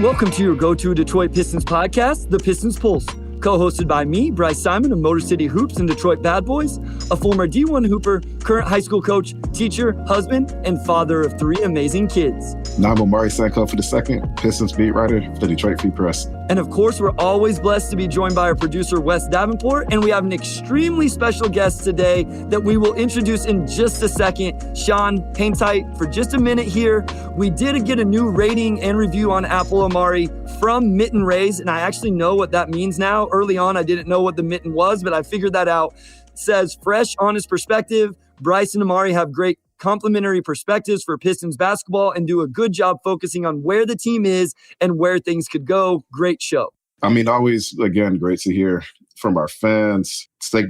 Welcome to your go-to Detroit Pistons podcast, the Pistons Pulse, co-hosted by me, Bryce Simon of Motor City Hoops and Detroit Bad Boys, a former D1 Hooper, current high school coach, teacher, husband, and father of 3 amazing kids. Now I'm Omari and Shawn for the second, Pistons beat writer for the Detroit Free Press. And of course, we're always blessed to be joined by our producer, Wes Davenport, and we have an extremely special guest today that we will introduce in just a second. Shawn, hang tight for just a minute here. We did get a new rating and review on Apple, Omari, from Mitten Rays, and I actually know what that means now. Early on, I didn't know what the mitten was, but I figured that out. It says, fresh, honest perspective. Bryce and Omari have great complementary perspectives for Pistons basketball and do a good job focusing on where the team is and where things could go. Great show. I mean, always, again, great to hear from our fans. I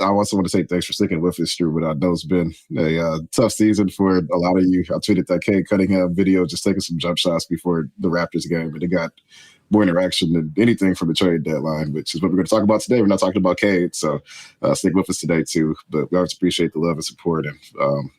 also want to say thanks for sticking with us, Drew, but I know it's been a tough season for a lot of you. I tweeted that Cade Cunningham video just taking some jump shots before the Raptors game, but it got more interaction than anything from the trade deadline, which is what we're going to talk about today. We're not talking about Cade, so stick with us today too. But we always appreciate the love and support, and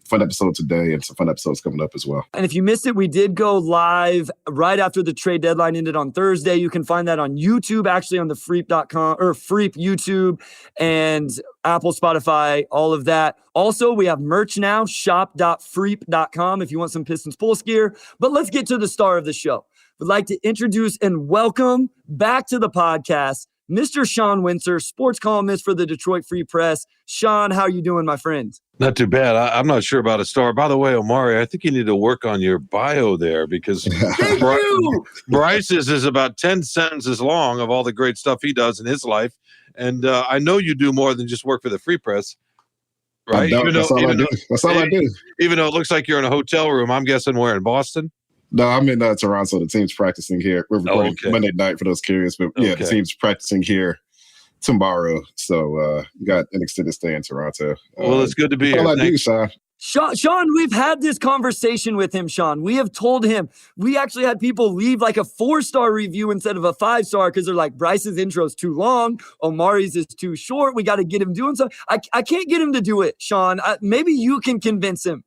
fun episode today and some fun episodes coming up as well. And if you missed it, we did go live right after the trade deadline ended on Thursday. You can find that on YouTube, actually on the Freep.com or Freep YouTube and Apple, Spotify, all of that. Also, we have merch now, shop.freep.com if you want some Pistons Pulse gear. But let's get to the star of the show. Would like to introduce and welcome back to the podcast, Mr. Shawn Windsor, sports columnist for the Detroit Free Press. Shawn, how are you doing, my friend? Not too bad. I'm not sure about a star. By the way, Omari, I think you need to work on your bio there because Bryce's is about 10 sentences long of all the great stuff he does in his life. And I know you do more than just work for the Free Press, right? That's all I do. Even though it looks like you're in a hotel room, I'm guessing we're in Boston. No, I'm in Toronto. The team's practicing here. We're recording Monday night for those curious, but yeah, the team's practicing here tomorrow. So got an extended stay in Toronto. Well, it's good to be here. All I do, Shawn. Shawn, we've had this conversation with him, Shawn. We have told him. We actually had people leave like a 4-star review instead of a 5-star because they're like, Bryce's intro is too long. Omari's is too short. We got to get him doing something. I can't get him to do it, Shawn. Maybe you can convince him.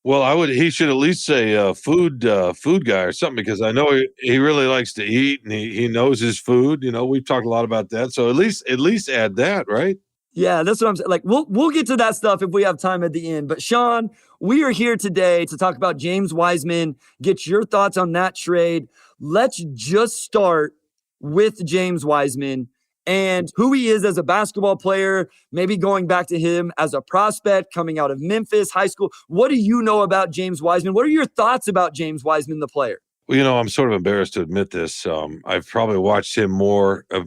Well, he should at least say food guy or something, because I know he really likes to eat and he knows his food. You know, we've talked a lot about that. So at least add that, right? Yeah, that's what I'm saying. Like, we'll get to that stuff if we have time at the end. But Shawn, we are here today to talk about James Wiseman, get your thoughts on that trade. Let's just start with James Wiseman and who he is as a basketball player, maybe going back to him as a prospect coming out of Memphis high school. What do you know about James Wiseman? What are your thoughts about James Wiseman, the player? Well, you know, I'm sort of embarrassed to admit this. I've probably watched him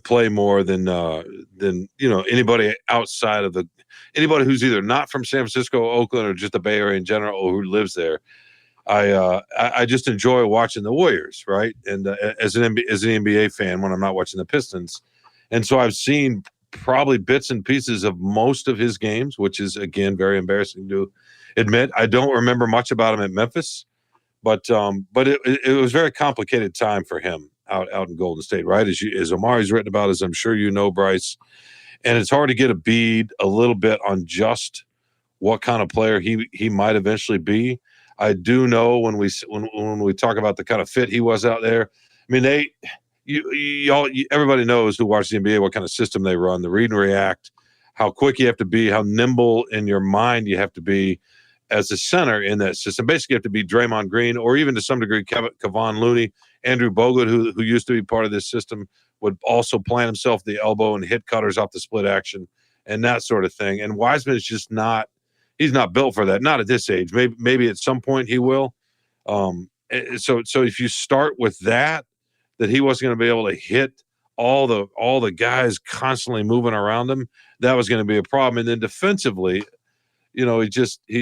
play more than anybody outside of anybody who's either not from San Francisco, Oakland, or just the Bay Area in general, or who lives there. I just enjoy watching the Warriors, right? And as an NBA fan, when I'm not watching the Pistons. And so I've seen probably bits and pieces of most of his games, which is, again, very embarrassing to admit. I don't remember much about him at Memphis, but it was a very complicated time for him out in Golden State, right? As Omari's written about, as I'm sure you know, Bryce. And it's hard to get a bead a little bit on just what kind of player he might eventually be. I do know when we talk about the kind of fit he was out there, I mean, everybody knows who watches the NBA what kind of system they run, the read and react, how quick you have to be, how nimble in your mind you have to be as a center in that system. Basically, you have to be Draymond Green, or even to some degree Kevon Looney. Andrew Bogut, who used to be part of this system, would also plant himself the elbow and hit cutters off the split action and that sort of thing. And Wiseman is just he's not built for that. Not at this age. Maybe at some point he will. So if you start with that he wasn't going to be able to hit all the guys constantly moving around him, that was going to be a problem. And then defensively, you know,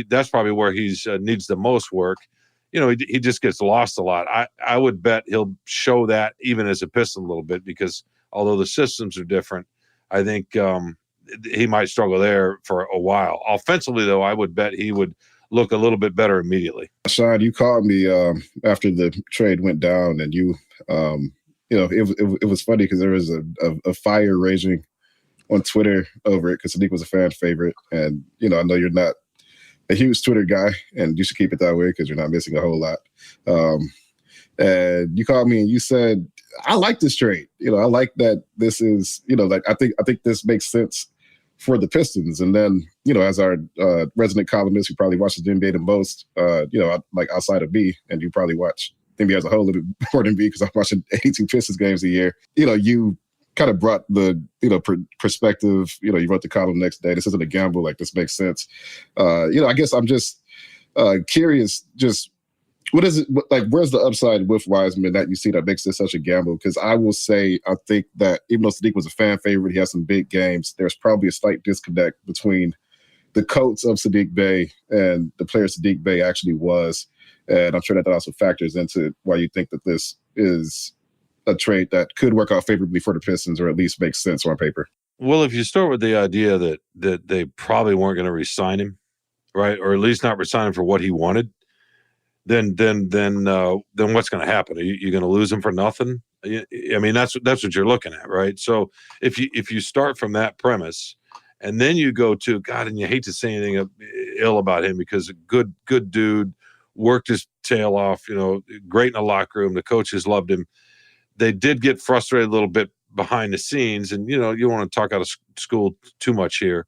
that's probably where he's needs the most work. You know, he just gets lost a lot. I would bet he'll show that even as a Piston a little bit, because although the systems are different, I think he might struggle there for a while. Offensively, though, I would bet he would look a little bit better immediately. Shawn, you called me after the trade went down, and you it was funny because there was a fire raging on Twitter over it because Sadiq was a fan favorite. And, you know, I know you're not a huge Twitter guy, and you should keep it that way because you're not missing a whole lot. And you called me and you said, I like this trade. I like that this is, like I think this makes sense for the Pistons. And then, as our resident columnist who probably watches the NBA the most, like outside of me, and you probably watch the NBA as a whole a little bit more than me because I'm watching 82 Pistons games a year, you kind of brought the, perspective, you wrote the column the next day. This isn't a gamble. Like, this makes sense. I guess I'm just curious, just what is it like? Where's the upside with Wiseman that you see that makes this such a gamble? Because I will say, I think that even though Sadiq was a fan favorite, he has some big games. There's probably a slight disconnect between the coach of Sadiq Bey and the player Sadiq Bey actually was. And I'm sure that also factors into why you think that this is a trade that could work out favorably for the Pistons, or at least makes sense on paper. Well, if you start with the idea that they probably weren't going to re-sign him, right, or at least not re-sign him for what he wanted, then what's going to happen? Are you going to lose him for nothing? I mean, that's what you're looking at, right? So if you start from that premise, and then you go to God, and you hate to say anything ill about him because a good dude, worked his tail off, great in the locker room. The coaches loved him. They did get frustrated a little bit behind the scenes, and you don't want to talk out of school too much here.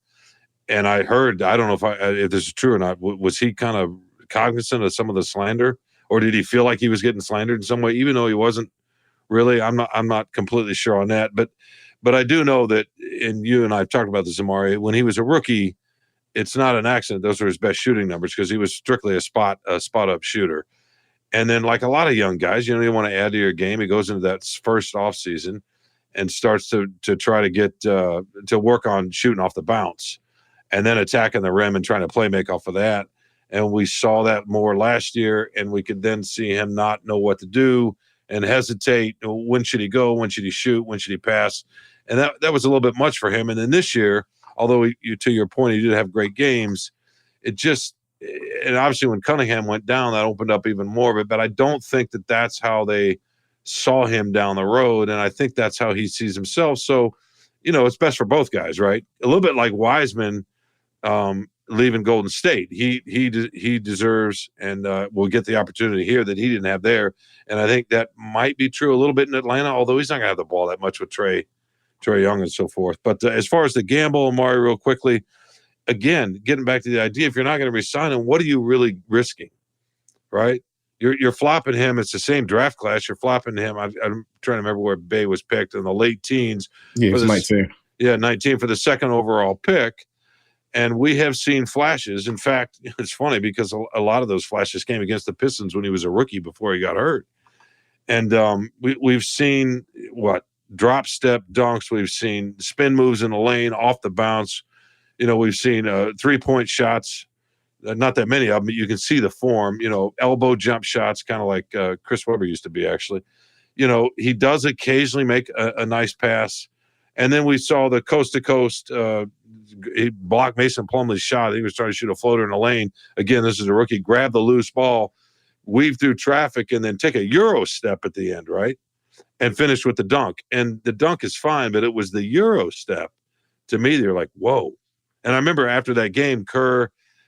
And I heard, I don't know if this is true or not, was he kind of cognizant of some of the slander, or did he feel like he was getting slandered in some way, even though he wasn't really? I'm not completely sure on that, but I do know that, and you and I have talked about this, Omari, when he was a rookie, it's not an accident those are his best shooting numbers, because he was strictly a spot up shooter. And then, like a lot of young guys, you want to add to your game. He goes into that first off season and starts to try to get to work on shooting off the bounce, and then attacking the rim and trying to play make off of that. And we saw that more last year, and we could then see him not know what to do and hesitate. When should he go? When should he shoot? When should he pass? And that was a little bit much for him. And then this year, although to your point, he did have great games, and obviously when Cunningham went down, that opened up even more of it. But I don't think that that's how they saw him down the road. And I think that's how he sees himself. So, it's best for both guys, right? A little bit like Wiseman, leaving Golden State. He deserves and will get the opportunity here that he didn't have there. And I think that might be true a little bit in Atlanta, although he's not going to have the ball that much with Trae Young and so forth. But as far as the gamble, Omari, real quickly, again, getting back to the idea, if you're not going to re-sign him, what are you really risking, right? You're flopping him. It's the same draft class. You're flopping him. I'm trying to remember where Bey was picked in the late teens. Yeah, it was 19. Yeah, 19 for the second overall pick. And we have seen flashes. In fact, it's funny because a lot of those flashes came against the Pistons when he was a rookie before he got hurt. And we've seen drop step dunks. We've seen spin moves in the lane, off the bounce. We've seen 3-point shots. Not that many of them, but you can see the form. Elbow jump shots, kind of like Chris Webber used to be, actually. He does occasionally make a nice pass. And then we saw the coast-to-coast he blocked Mason Plumlee's shot. He was trying to shoot a floater in the lane. Again, this is a rookie. Grab the loose ball, weave through traffic, and then take a Euro step at the end, right? And finish with the dunk. And the dunk is fine, but it was the Euro step. To me, they're like, whoa. And I remember after that game,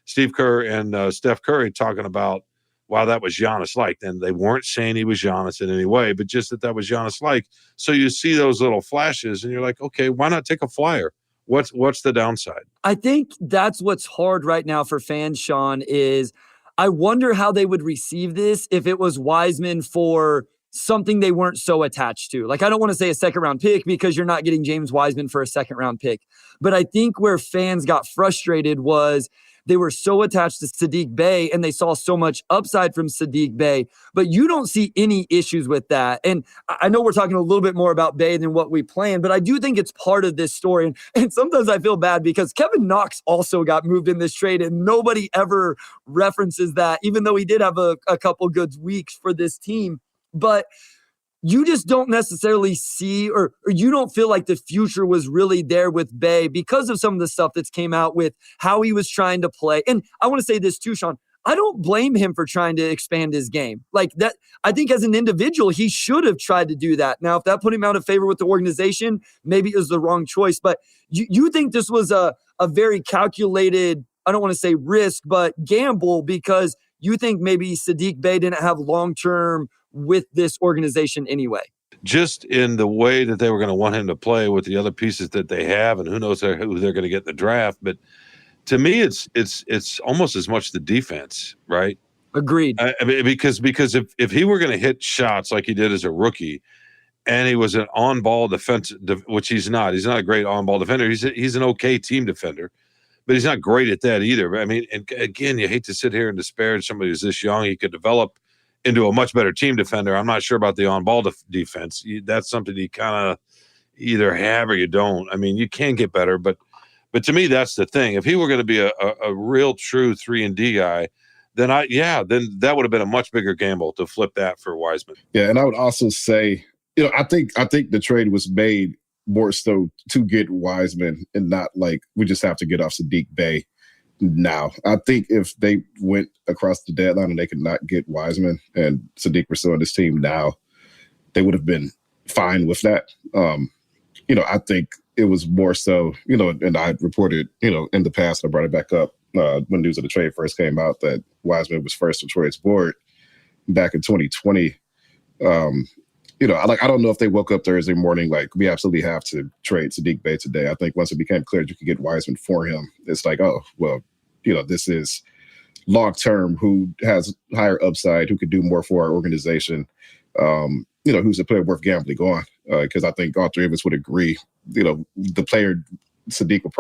Steve Kerr and Steph Curry talking about, wow, that was Giannis-like. And they weren't saying he was Giannis in any way, but just that was Giannis-like. So you see those little flashes, and you're like, okay, why not take a flyer? What's the downside? I think that's what's hard right now for fans, Shawn, is I wonder how they would receive this if it was Wiseman for something they weren't so attached to. Like, I don't want to say a second-round pick because you're not getting James Wiseman for a second-round pick. But I think where fans got frustrated was they were so attached to Sadiq Bey and they saw so much upside from Sadiq Bey, but you don't see any issues with that. And I know we're talking a little bit more about Bey than what we planned, but I do think it's part of this story. And sometimes I feel bad because Kevin Knox also got moved in this trade and nobody ever references that, even though he did have a couple good weeks for this team. But you just don't necessarily see or you don't feel like the future was really there with Bey because of some of the stuff that's came out with how he was trying to play. And I want to say this too, Shawn. I don't blame him for trying to expand his game. Like that, I think as an individual, he should have tried to do that. Now, if that put him out of favor with the organization, maybe it was the wrong choice. But you think this was a very calculated, I don't want to say risk, but gamble, because you think maybe Sadiq Bey didn't have long-term with this organization anyway. Just in the way that they were going to want him to play with the other pieces that they have, and who knows who they're going to get in the draft. But to me, it's almost as much the defense, right? Agreed. I mean, because if he were going to hit shots like he did as a rookie, and he was an on-ball defense, which he's not a great on-ball defender. He's an okay team defender, but he's not great at that either. I mean, and again, you hate to sit here and disparage somebody who's this young. He could develop into a much better team defender. I'm not sure about the on-ball defense. That's something you kind of either have or you don't. I mean, you can get better, but to me, that's the thing. If he were going to be a real true 3-and-D guy, then that would have been a much bigger gamble to flip that for Wiseman. Yeah, and I would also say, I think the trade was made more so to get Wiseman and not like we just have to get off Saddiq Bey now. I think if they went across the deadline and they could not get Wiseman and Saddiq were still on this team now, they would have been fine with that. I think it was more so, and I reported, in the past, I brought it back up when news of the trade first came out that Wiseman was first on Troy's board back in 2020. I don't know if they woke up Thursday morning like, we absolutely have to trade Saddiq Bey today. I think once it became clear that you could get Wiseman for him, it's like, oh, well, this is long-term, who has higher upside, who could do more for our organization, who's a player worth gambling on. Because I think all three of us would agree, the player Saddiq will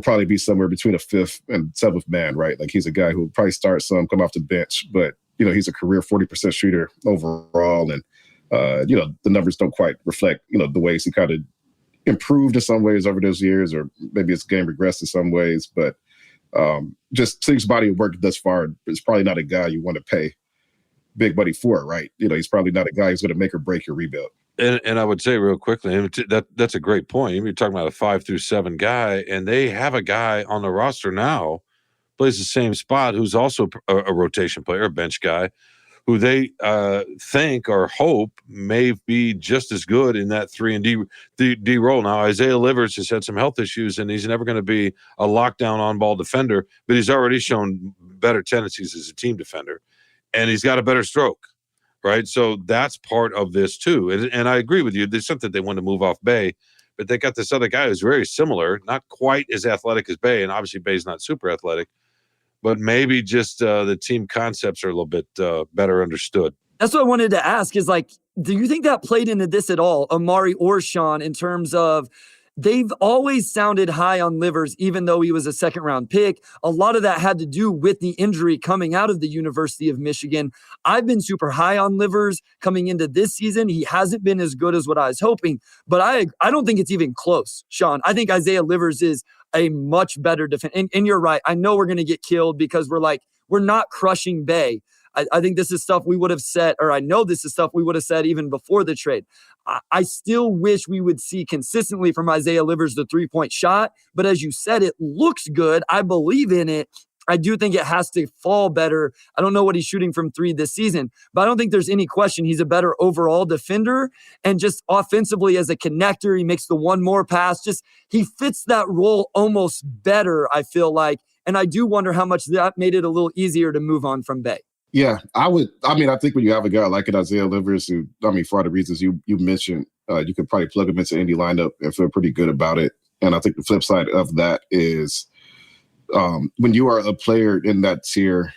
probably be somewhere between a fifth and seventh man, right? Like he's a guy who will probably start some, come off the bench, but he's a career 40% shooter overall. And, the numbers don't quite reflect, the ways he kind of improved in some ways over those years, or maybe his game regressed in some ways. But just Saddiq's body of work thus far is probably not a guy you want to pay big money for, right? He's probably not a guy who's going to make or break your rebuild. And I would say real quickly, that's a great point. You're talking about a 5 through 7 guy, and they have a guy on the roster now, plays the same spot, who's also a rotation player, a bench guy, who they think or hope may be just as good in that 3-and-D role. Now, Isaiah Livers has had some health issues, and he's never going to be a lockdown on-ball defender, but he's already shown better tendencies as a team defender, and he's got a better stroke, right? So that's part of this too. And I agree with you. There's something they want to move off Bey, but they got this other guy who's very similar, not quite as athletic as Bey, and obviously Bey's not super athletic, but maybe just the team concepts are a little bit better understood. That's what I wanted to ask is like, do you think that played into this at all, Omari or Shawn, in terms of they've always sounded high on Livers, even though he was a second-round pick. A lot of that had to do with the injury coming out of the University of Michigan. I've been super high on Livers coming into this season. He hasn't been as good as what I was hoping, but I don't think it's even close, Shawn. I think Isaiah Livers is a much better defender. And you're right. I know we're going to get killed because we're not crushing Bey. I think this is stuff we would have said, or I know this is stuff we would have said even before the trade. I still wish we would see consistently from Isaiah Livers the three-point shot. But as you said, it looks good. I believe in it. I do think it has to fall better. I don't know what he's shooting from three this season, but I don't think there's any question he's a better overall defender. And just offensively as a connector, he makes the one more pass. Just he fits that role almost better, I feel like. And I do wonder how much that made it a little easier to move on from Bey. Yeah, I think when you have a guy like Isaiah Livers, who, for all the reasons you mentioned, you could probably plug him into any lineup and feel pretty good about it. And I think the flip side of that is when you are a player in that tier,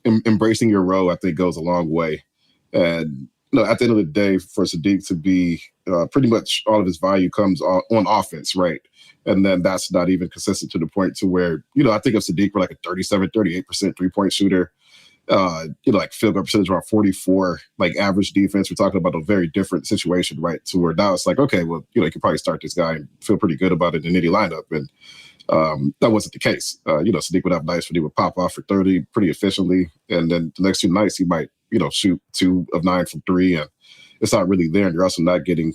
embracing your role, I think, goes a long way. And at the end of the day, for Saddiq to be pretty much all of his value comes on offense, right? And then that's not even consistent to the point to where, I think of Saddiq for like a 37, 38% three-point shooter. Like field goal percentage around 44, like average defense. We're talking about a very different situation, right? To where now it's like, okay, well, you could probably start this guy and feel pretty good about it in any lineup. And that wasn't the case. Saddiq would have nights when he would pop off for 30 pretty efficiently. And then the next two nights he might, shoot 2 of 9 from 3. And it's not really there. And you're also not getting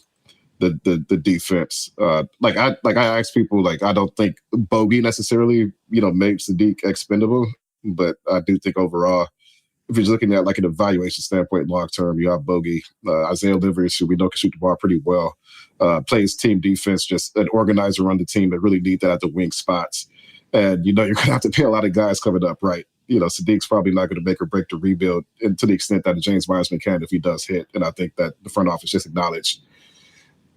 the defense. Like I ask people, like, I don't think bogey necessarily, makes Saddiq expendable. But I do think overall, if you're looking at like an evaluation standpoint long term, you have bogey. Isaiah Livers, who we know can shoot the ball pretty well, plays team defense, just an organizer on the team that really need that at the wing spots. And you're going to have to pay a lot of guys coming up, right? Sadiq's probably not going to make or break the rebuild, and to the extent that James Wiseman can if he does hit. And I think that the front office just acknowledged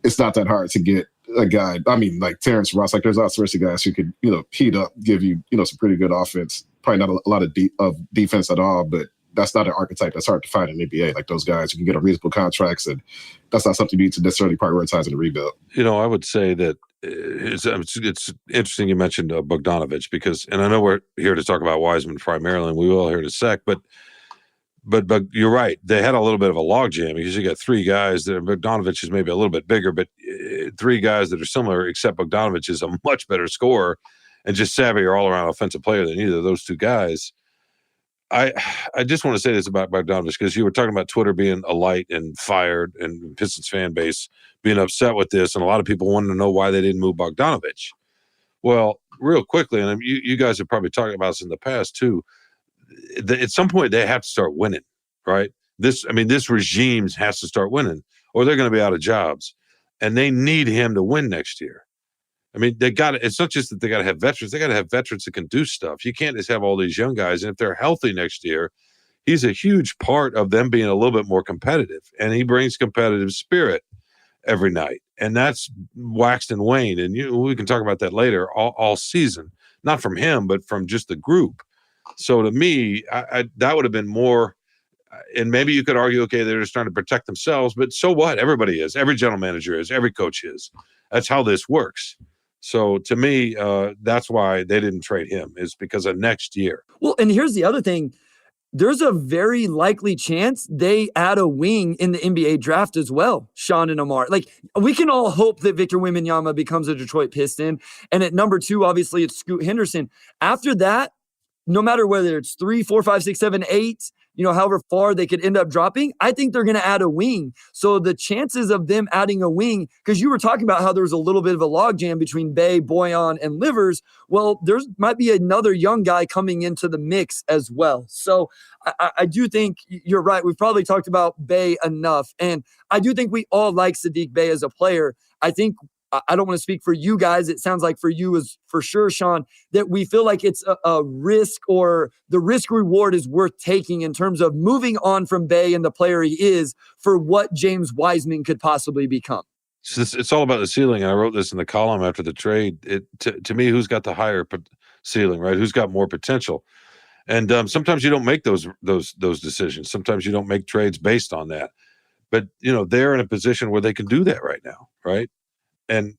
it's not that hard to get a guy. I mean, like Terrence Ross, like there's all sorts of guys who could, heat up, give you, some pretty good offense. Probably not a lot of defense at all, but that's not an archetype that's hard to find in the NBA. Like those guys who can get on reasonable contracts, and that's not something you need to necessarily prioritize in the rebuild. I would say that it's interesting you mentioned Bogdanovich because, and I know we're here to talk about Wiseman primarily, and we will here in a sec, but you're right. They had a little bit of a logjam because you got three guys that Bogdanovich is maybe a little bit bigger, but three guys that are similar, except Bogdanovich is a much better scorer and just savvier all-around offensive player than either of those two guys. I just want to say this about Bogdanovich because you were talking about Twitter being alight and fired and Pistons fan base being upset with this, and a lot of people wanted to know why they didn't move Bogdanovich. Well, real quickly, and you guys have probably talked about this in the past too, at some point they have to start winning, right? This regime has to start winning or they're going to be out of jobs, and they need him to win next year. I mean, it's not just that they got to have veterans. They got to have veterans that can do stuff. You can't just have all these young guys. And if they're healthy next year, he's a huge part of them being a little bit more competitive. And he brings competitive spirit every night. And that's waxed and waned. And we can talk about that later all season, not from him, but from just the group. So to me, that would have been more, and maybe you could argue, okay, they're just trying to protect themselves, but so what? Everybody is. Every general manager is. Every coach is. That's how this works. So to me, that's why they didn't trade him, is because of next year. Well, and here's the other thing. There's a very likely chance they add a wing in the NBA draft as well, Shawn and Omari. Like, we can all hope that Victor Wembanyama becomes a Detroit Piston. And at number 2, obviously, it's Scoot Henderson. After that, no matter whether it's 3, 4, 5, 6, 7, 8, however far they could end up dropping, I think they're going to add a wing. So the chances of them adding a wing, because you were talking about how there was a little bit of a logjam between Bey, Boyan, and Livers. Well, there's might be another young guy coming into the mix as well. So I do think you're right. We've probably talked about Bey enough. And I do think we all like Saddiq Bey as a player. I think I don't want to speak for you guys. It sounds like for you is for sure, Shawn, that we feel like it's a risk, or the risk reward is worth taking in terms of moving on from Bey and the player he is for what James Wiseman could possibly become. It's all about the ceiling. And I wrote this in the column after the trade. To me, who's got the higher ceiling, right? Who's got more potential? And sometimes you don't make those decisions. Sometimes you don't make trades based on that. But they're in a position where they can do that right now, right? And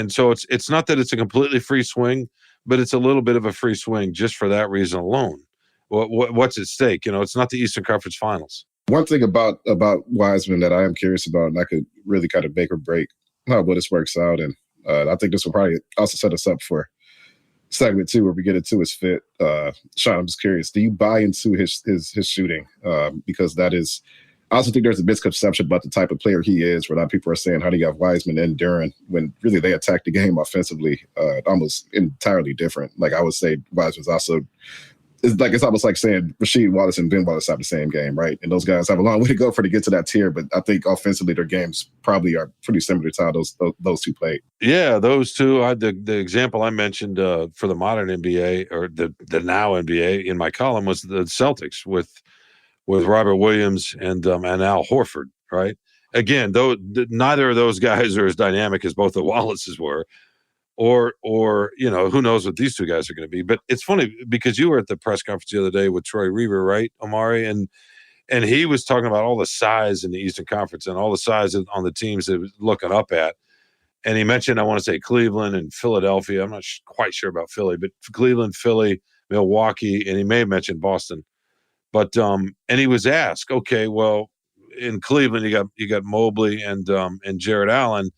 so it's not that it's a completely free swing, but it's a little bit of a free swing just for that reason alone. What's at stake? It's not the Eastern Conference Finals. One thing about Wiseman that I am curious about, and I could really kind of make or break how this works out, and I think this will probably also set us up for segment 2 where we get into his fit. Shawn, I'm just curious, do you buy into his shooting? Because that is. I also think there's a misconception about the type of player he is, where a lot of people are saying, how do you have Wiseman and Duren, when really they attack the game offensively almost entirely different. Like I would say Wiseman's also, it's almost like saying Rasheed Wallace and Ben Wallace have the same game, right? And those guys have a long way to go to get to that tier, but I think offensively their games probably are pretty similar to how those two played. Yeah, those two. The example I mentioned for the modern NBA, or the now NBA in my column, was the Celtics with Robert Williams and Al Horford, right? Again, though neither of those guys are as dynamic as both the Wallaces were, or who knows what these two guys are going to be. But it's funny because you were at the press conference the other day with Troy Reaver, right, Omari, and he was talking about all the size in the Eastern Conference and all the size on the teams that he was looking up at. And he mentioned, I want to say Cleveland and Philadelphia. I'm not quite sure about Philly, but Cleveland, Philly, Milwaukee, and he may have mentioned Boston. But and he was asked, okay, well, in Cleveland you got Mobley and Jared Allen.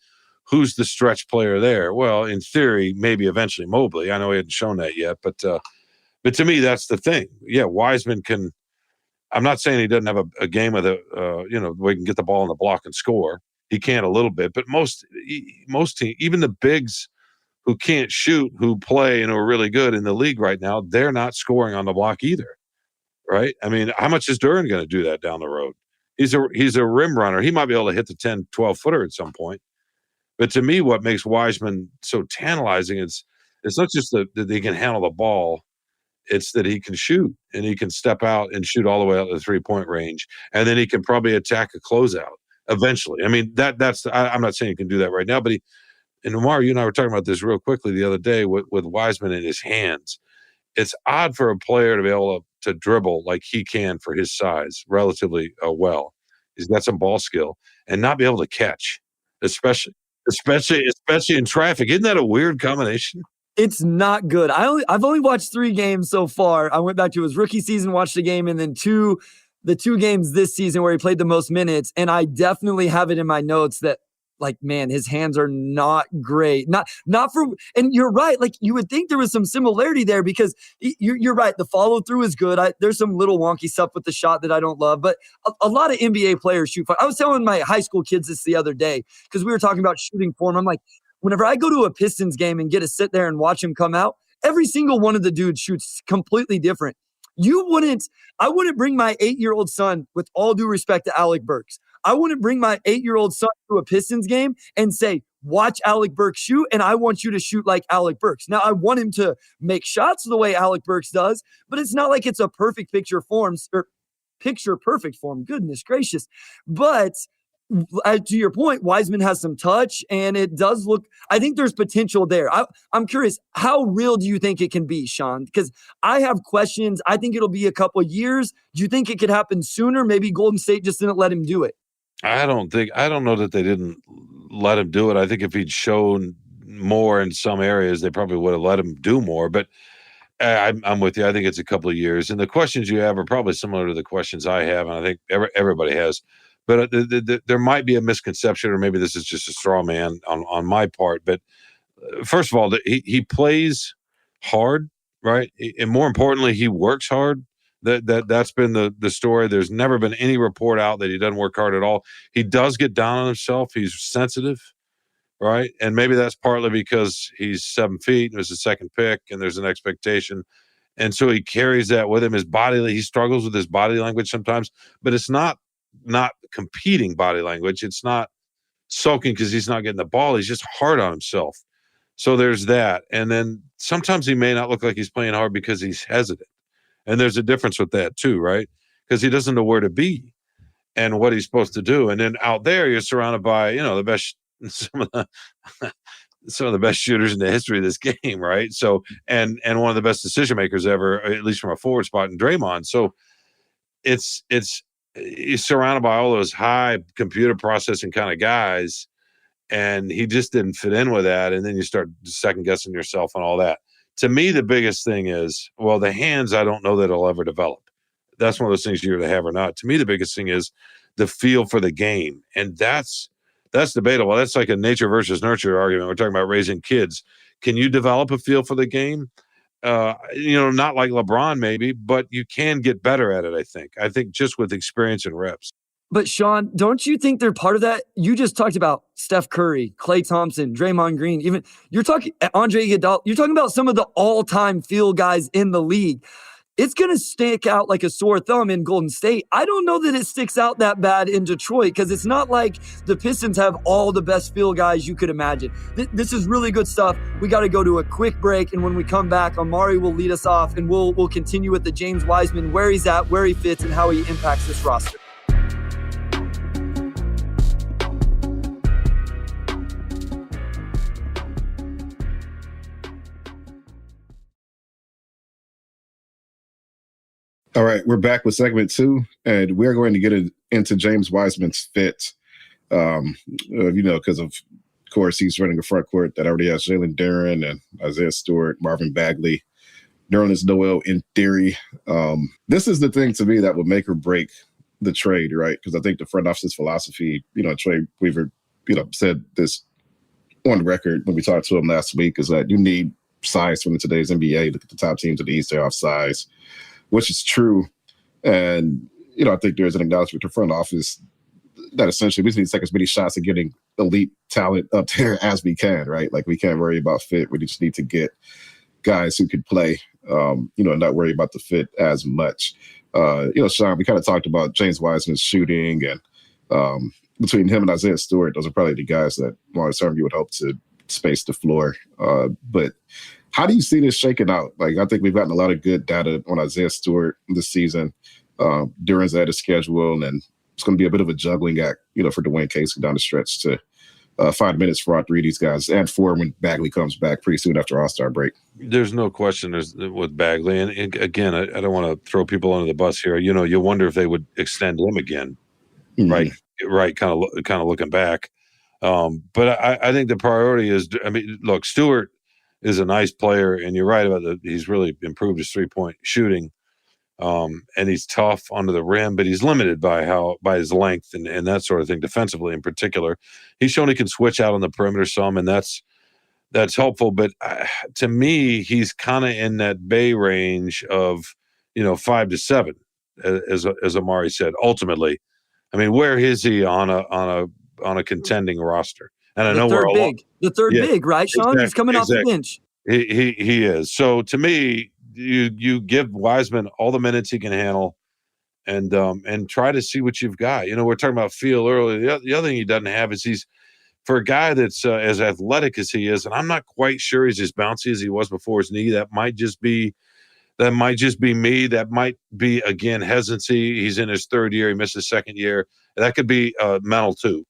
Who's the stretch player there? Well, in theory, maybe eventually Mobley. I know he hadn't shown that yet, but to me, that's the thing. Yeah, Wiseman can. I'm not saying he doesn't have a game with where he can get the ball in the block and score. He can a little bit, but most teams, even the bigs who can't shoot, who play and are really good in the league right now, they're not scoring on the block either. Right? I mean, how much is Duren going to do that down the road? He's a rim runner. He might be able to hit the 10, 12-footer at some point. But to me, what makes Wiseman so tantalizing is it's not just that he can handle the ball. It's that he can shoot, and he can step out and shoot all the way out to the 3-point range, and then he can probably attack a closeout eventually. I mean, I'm not saying he can do that right now, but and Omar, you and I were talking about this real quickly the other day with Wiseman in his hands. It's odd for a player to be able to dribble like he can for his size relatively well. He's got some ball skill and not be able to catch, especially in traffic. Isn't that a weird combination? It's not good. I've only watched 3 games so far. I went back to his rookie season, watched a game, and then the 2 games this season where he played the most minutes. And I definitely have it in my notes that, like, man, his hands are not great. Not for, and you're right. Like, you would think there was some similarity there because you're right. The follow through is good. There's some little wonky stuff with the shot that I don't love, but a lot of NBA players shoot. I was telling my high school kids this the other day because we were talking about shooting form. I'm like, whenever I go to a Pistons game and get to sit there and watch him come out, every single one of the dudes shoots completely different. I wouldn't bring my 8-year-old son, with all due respect to Alec Burks, I wouldn't bring my 8-year-old son to a Pistons game and say, watch Alec Burks shoot, and I want you to shoot like Alec Burks. Now, I want him to make shots the way Alec Burks does, but it's not like it's a perfect picture perfect form. Goodness gracious. But to your point, Wiseman has some touch, and it does look, I think there's potential there. I'm curious, how real do you think it can be, Shawn? Because I have questions. I think it'll be a couple years. Do you think it could happen sooner? Maybe Golden State just didn't let him do it. I don't know that they didn't let him do it. I think if he'd shown more in some areas, they probably would have let him do more. But I'm with you. I think it's a couple of years. And the questions you have are probably similar to the questions I have, and I think everybody has. But there might be a misconception, or maybe this is just a straw man on my part. But first of all, he plays hard, right? And more importantly, he works hard. That's been the story. There's never been any report out that he doesn't work hard at all. He does get down on himself. He's sensitive, right? And maybe that's partly because he's 7 feet and was a second pick, and there's an expectation. And so he carries that with him. He struggles with his body language sometimes, but it's not competing body language. It's not sulking because he's not getting the ball. He's just hard on himself. So there's that. And then sometimes he may not look like he's playing hard because he's hesitant. And there's a difference with that too, right? Because he doesn't know where to be and what he's supposed to do. And then out there, you're surrounded by, the best, some of the best shooters in the history of this game, right? So, and one of the best decision makers ever, at least from a forward spot in Draymond. So he's surrounded by all those high computer processing kind of guys, and he just didn't fit in with that. And then you start second guessing yourself and all that. To me, the biggest thing is, well, the hands, I don't know that it'll ever develop. That's one of those things you either have or not. To me, the biggest thing is the feel for the game. And that's debatable. That's like a nature versus nurture argument. We're talking about raising kids. Can you develop a feel for the game? Not like LeBron maybe, but you can get better at it, I think. I think just with experience and reps. But Shawn, don't you think they're part of that? You just talked about Steph Curry, Klay Thompson, Draymond Green, even you're talking Andre Iguodala. You're talking about some of the all-time field guys in the league. It's going to stick out like a sore thumb in Golden State. I don't know that it sticks out that bad in Detroit because it's not like the Pistons have all the best field guys you could imagine. This is really good stuff. We got to go to a quick break, and when we come back, Omari will lead us off, and we'll continue with the James Wiseman, where he's at, where he fits, and how he impacts this roster. All right, we're back with segment 2, and we're going to get into James Wiseman's fit. Because of course he's running a front court that already has Jalen Duren and Isaiah Stewart, Marvin Bagley, Nerlens Noel in theory. This is the thing to me that would make or break the trade, right? Because I think the front office's philosophy, Trey Weaver, said this on record when we talked to him last week, is that you need size from today's NBA. Look at the top teams in the East, they have size, which is true. And, I think there's an acknowledgement to front office that essentially we just need to take as many shots at getting elite talent up there as we can, right? Like, we can't worry about fit. We just need to get guys who could play, and not worry about the fit as much. Shawn, we kind of talked about James Wiseman's shooting, and between him and Isaiah Stewart, those are probably the guys that long term you would hope to space the floor. But How do you see this shaking out? Like, I think we've gotten a lot of good data on Isaiah Stewart this season during Zeta's schedule, and it's going to be a bit of a juggling act, for Dwayne Casey down the stretch to 5 minutes for all three of these guys, and 4 when Bagley comes back pretty soon after All-Star break. There's no question with Bagley. And again, I don't want to throw people under the bus here. You wonder if they would extend him again, right? Right. Kind of looking back. But I think the priority is, look, Stewart is a nice player, and you're right about he's really improved his 3-point shooting. And he's tough under the rim, but he's limited by his length and that sort of thing, defensively in particular. He's shown he can switch out on the perimeter some, and that's helpful. But to me, he's kind of in that Bay range of 5 to 7, as Omari said. Ultimately, where is he on a contending roster? And I know the third big, right, Shawn? Exactly, he's coming off the bench. He is. So to me, you give Wiseman all the minutes he can handle, and try to see what you've got. We're talking about feel earlier. The other thing he doesn't have is he's, for a guy that's as athletic as he is, and I'm not quite sure he's as bouncy as he was before his knee. That might just be me. That might be, again, hesitancy. He's in his third year. He missed his second year. That could be mental too.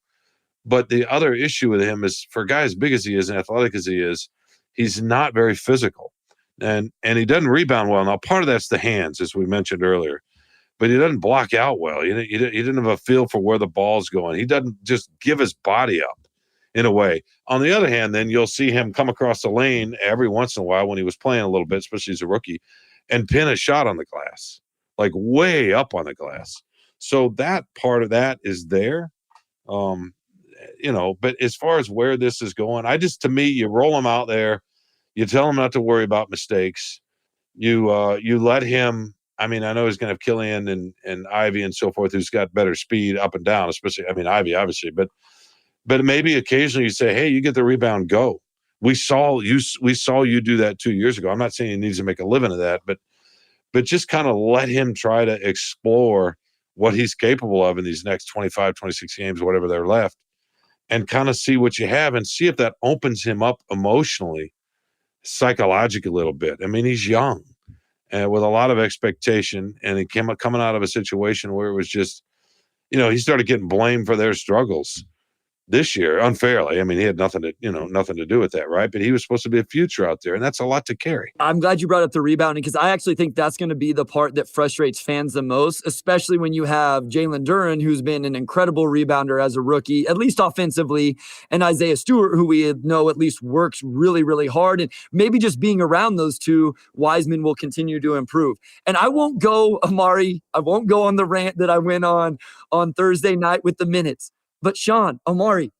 But the other issue with him is, for a guy as big as he is and athletic as he is, he's not very physical. And he doesn't rebound well. Now, part of that's the hands, as we mentioned earlier, but he doesn't block out well. He didn't have a feel for where the ball's going. He doesn't just give his body up in a way. On the other hand, then you'll see him come across the lane every once in a while when he was playing a little bit, especially as a rookie, and pin a shot on the glass, like way up on the glass. So that part of that is there. But as far as where this is going, to me, you roll him out there. You tell him not to worry about mistakes. You let him. I know he's going to have Killian and Ivy and so forth, who's got better speed up and down, especially. Ivy obviously, but maybe occasionally you say, hey, you get the rebound, go. We saw you do that 2 years ago. I'm not saying he needs to make a living of that, but just kind of let him try to explore what he's capable of in these next 25, 26 games, whatever they're left, and kind of see what you have and see if that opens him up emotionally, psychologically a little bit. He's young and with a lot of expectation, and he coming out of a situation where it was just, he started getting blamed for their struggles this year unfairly. He had nothing to do with that, right? But he was supposed to be a future out there, and that's a lot to carry. I'm glad you brought up the rebounding, because I actually think that's going to be the part that frustrates fans the most, especially when you have Jalen Duren, who's been an incredible rebounder as a rookie, at least offensively, and Isaiah Stewart, who we know at least works really, really hard. And maybe just being around those two, Wiseman will continue to improve. And I won't go, Omari, on the rant that I went on Thursday night with the minutes. But Shawn, Omari,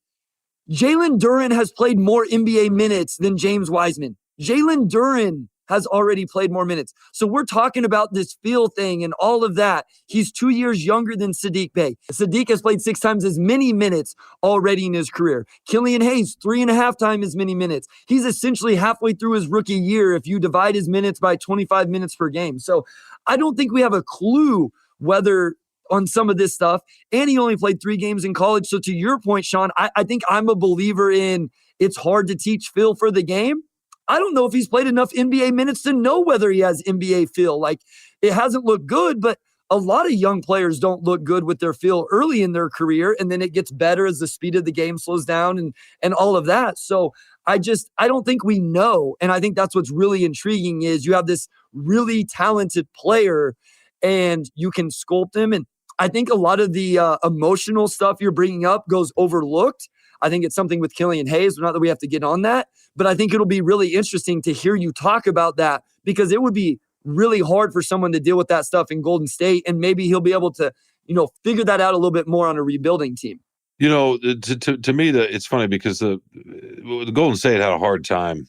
Jalen Duren has played more NBA minutes than James Wiseman. Jalen Duren has already played more minutes. So we're talking about this feel thing and all of that. He's 2 years younger than Saddiq Bey. Saddiq has played 6 times as many minutes already in his career. Killian Hayes, 3.5 times as many minutes. He's essentially halfway through his rookie year if you divide his minutes by 25 minutes per game. So I don't think we have a clue whether on some of this stuff, and he only played 3 games in college. So to your point, Shawn, I think I'm a believer in it's hard to teach feel for the game. I don't know if he's played enough NBA minutes to know whether he has NBA feel. Like, it hasn't looked good, but a lot of young players don't look good with their feel early in their career, and then it gets better as the speed of the game slows down and all of that. So I don't think we know, and I think that's what's really intriguing is you have this really talented player, and you can sculpt him. And I think a lot of the emotional stuff you're bringing up goes overlooked. I think it's something with Killian Hayes, not that we have to get on that, but I think it'll be really interesting to hear you talk about that, because it would be really hard for someone to deal with that stuff in Golden State, and maybe he'll be able to, figure that out a little bit more on a rebuilding team. To me, it's funny because the Golden State had a hard time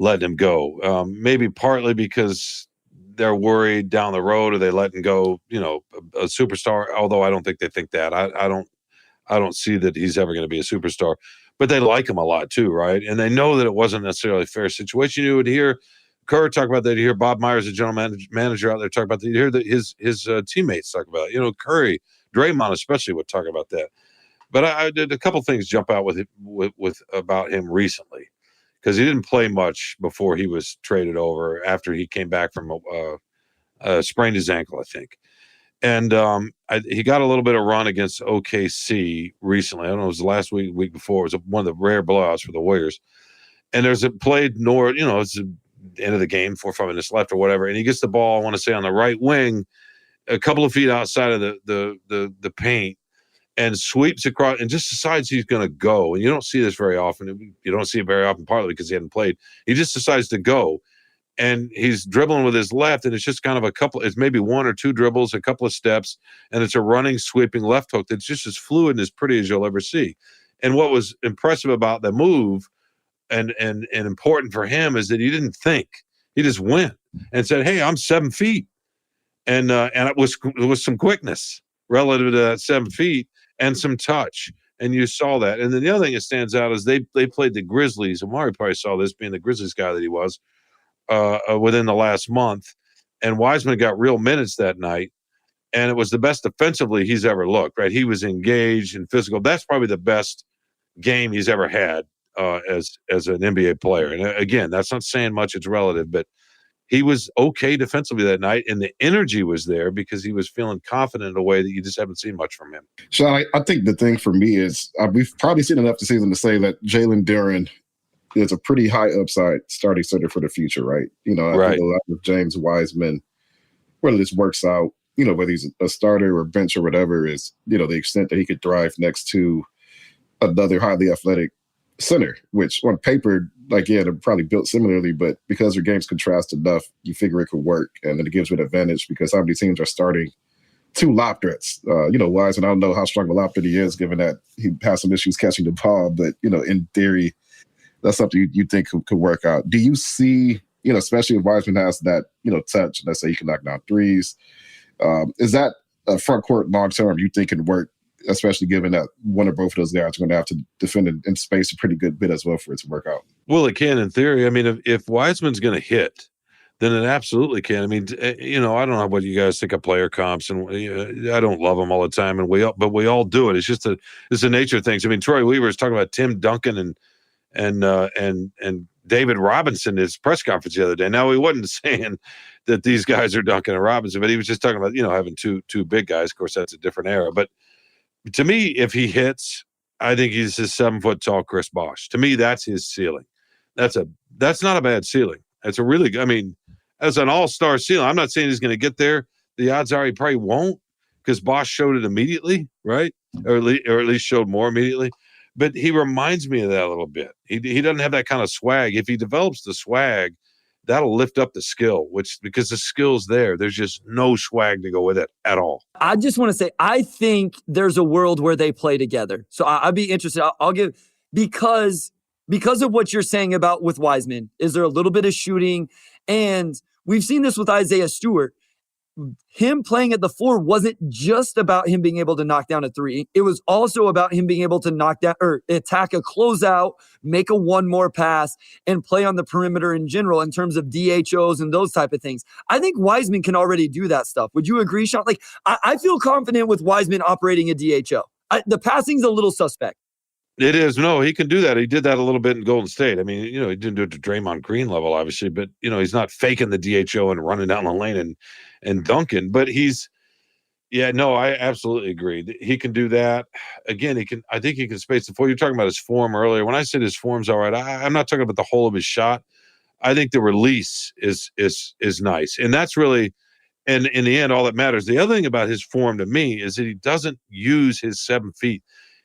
letting him go. Maybe partly because they're worried down the road, or they letting go, a superstar. Although I don't think they think that. I don't see that he's ever going to be a superstar, but they like him a lot too, right? And they know that it wasn't necessarily a fair situation. You would hear Kerr talk about that. You hear Bob Myers, the general manager out there, talk about that. You hear that his teammates talk about it. Curry, Draymond especially would talk about that. But I did a couple things jump out with about him recently. because he didn't play much before he was traded over after he came back from sprained his ankle, I think. And he got a little bit of run against OKC recently. I don't know, it was the last week before. It was one of the rare blowouts for the Warriors. And there's a played it's the end of the game, 4 or 5 minutes left or whatever. And he gets the ball, I want to say, on the right wing, a couple of feet outside of the paint, and sweeps across and just decides he's going to go. And you don't see this very often. You don't see it very often, partly because he hadn't played. He just decides to go. And he's dribbling with his left, and it's just kind of it's maybe 1 or 2 dribbles, a couple of steps, and it's a running, sweeping left hook that's just as fluid and as pretty as you'll ever see. And what was impressive about the move and important for him is that he didn't think. He just went and said, hey, I'm 7 feet. And it was some quickness relative to that 7 feet and some touch. And you saw that. And then the other thing that stands out is they played the Grizzlies. Omari probably saw this, being the Grizzlies guy that he was, within the last month. And Wiseman got real minutes that night. And it was the best defensively he's ever looked, right? He was engaged and physical. That's probably the best game he's ever had as an NBA player. And again, that's not saying much. It's relative, but he was okay defensively that night, and the energy was there because he was feeling confident in a way that you just haven't seen much from him. Shawn, I think the thing for me is we've probably seen enough this season to say that Jalen Duren is a pretty high upside starting center for the future, right? I think a lot of James Wiseman, whether this works out, whether he's a starter or bench or whatever, is, the extent that he could thrive next to another highly athletic center, which on paper, they're probably built similarly, but because their games contrast enough, you figure it could work. And then it gives you an advantage because how many teams are starting 2 lob threats? Wiseman, I don't know how strong of a lob threat he is, given that he has some issues catching the ball, but, in theory, that's something you think could work out. Do you see, especially if Wiseman has that, touch, let's say he can knock down threes, is that a front court long-term you think can work, especially given that one or both of those guys are going to have to defend in space a pretty good bit as well for it to work out? Well, it can in theory. I mean, if Wiseman's going to hit, then it absolutely can. I mean, I don't know what you guys think of player comps, and I don't love them all the time, but we all do it. It's just it's the nature of things. I mean, Troy Weaver was talking about Tim Duncan and David Robinson in his press conference the other day. Now, he wasn't saying that these guys are Duncan and Robinson, but he was just talking about, having two big guys. Of course, that's a different era. But to me, if he hits, I think he's his 7-foot tall Chris Bosh. To me, that's his ceiling. That's not a bad ceiling. That's a really good, I mean, as an all-star ceiling. I'm not saying he's going to get there. The odds are he probably won't, because Bosh showed it immediately, right? Or at least showed more immediately. But he reminds me of that a little bit. He doesn't have that kind of swag. If he develops the swag, that'll lift up the skill, because the skill's there. There's just no swag to go with it at all. I just want to say, I think there's a world where they play together. So I'd be interested. I'll give, because of what you're saying about with Wiseman, is there a little bit of shooting? And we've seen this with Isaiah Stewart. Him playing at the 4 wasn't just about him being able to knock down a 3. It was also about him being able to knock down or attack a closeout, make a one more pass, and play on the perimeter in general in terms of DHOs and those type of things. I think Wiseman can already do that stuff. Would you agree, Shawn? I feel confident with Wiseman operating a DHO. The passing's a little suspect. It is. No, he can do that. He did that a little bit in Golden State. I mean, he didn't do it to Draymond Green level, obviously, but, he's not faking the DHO and running down the lane and dunking. But I absolutely agree. He can do that. Again, I think he can space the floor. You're talking about his form earlier. When I said his form's all right, I'm not talking about the whole of his shot. I think the release is nice. And that's really, and in the end, all that matters. The other thing about his form to me is that he doesn't use his 7 feet.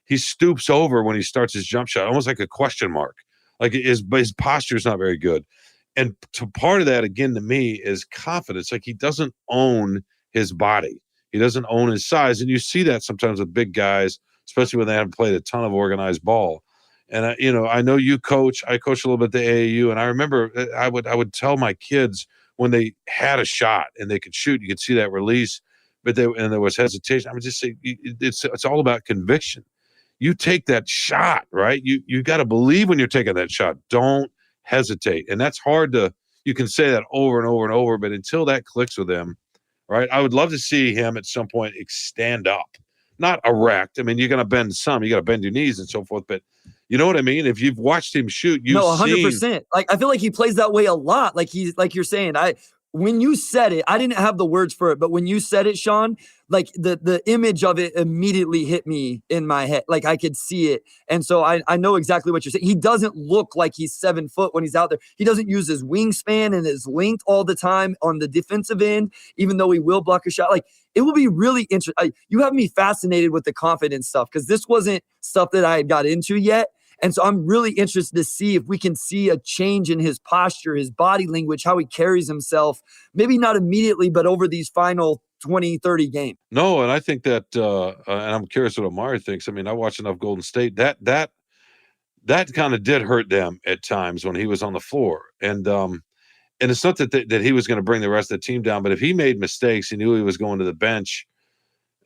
He stoops over when he starts his jump shot, almost like a question mark. Like his posture is not very good. And part of that, again, to me, is confidence. Like, he doesn't own his body. He doesn't own his size. And you see that sometimes with big guys, especially when they haven't played a ton of organized ball. And, I know you coach. I coach a little bit at the AAU. And I remember I would tell my kids when they had a shot and they could shoot, you could see that release, but there was hesitation. I would just say it's all about conviction. You take that shot, right? You got to believe when you're taking that shot. Don't hesitate. And that's hard you can say that over and over and over, but until that clicks with him, right? I would love to see him at some point stand up, not erect. I mean, you're going to bend some, you got to bend your knees and so forth, but You know what I mean? If you've watched him shoot, you've No, seen 100%. Like, I feel like he plays that way a lot. Like you're saying, when you said it, I didn't have the words for it, but when you said it, Shawn, like the image of it immediately hit me in my head. Like I could see it. And so I know exactly what you're saying. He doesn't look like he's 7 foot when he's out there. He doesn't use his wingspan and his length all the time on the defensive end, even though he will block a shot. Like, it will be really interesting. You have me fascinated with the confidence stuff, because this wasn't stuff that I had got into yet. And so I'm really interested to see if we can see a change in his posture, his body language, how he carries himself, maybe not immediately, but over these final 20, 30 games. No, and I think that, and I'm curious what Omari thinks. I mean, I watched enough Golden State. That kind of did hurt them at times when he was on the floor. And it's not that he was going to bring the rest of the team down, but if he made mistakes, he knew he was going to the bench.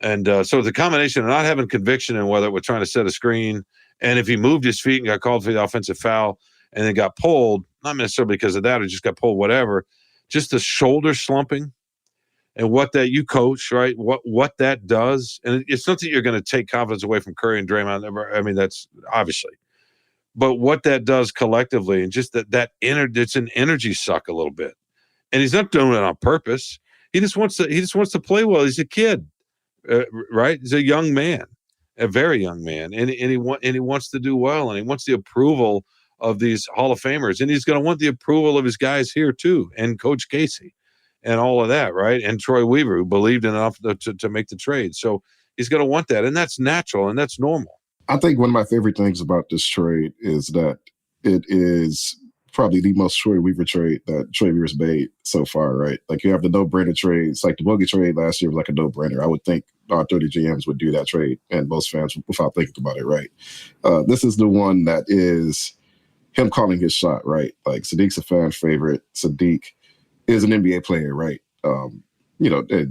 And so the combination of not having conviction and whether it was trying to set a screen, and if he moved his feet and got called for the offensive foul and then got pulled, not necessarily because of that, or just got pulled, whatever, just the shoulder slumping and what that you coach, right? What that does. And it's not that you're going to take confidence away from Curry and Draymond. I mean, that's obviously. But what that does collectively, and just it's an energy suck a little bit. And he's not doing it on purpose. He just wants to play well. He's a kid, right? He's a young man. A very young man, and he wants to do well, and he wants the approval of these Hall of Famers, and he's going to want the approval of his guys here too, and Coach Casey, and all of that, right? And Troy Weaver, who believed enough to make the trade, so he's going to want that, and that's natural and that's normal. I think one of my favorite things about this trade is that it is probably the most Troy Weaver trade that Troy Weaver's made so far, right? Like, you have the no-brainer trades. Like, the Boogie trade last year was like a no-brainer. I would think our 30 GMs would do that trade, and most fans without thinking about it, right? This is the one that is him calling his shot, right? Like, Sadiq's a fan favorite. Sadiq is an NBA player, right?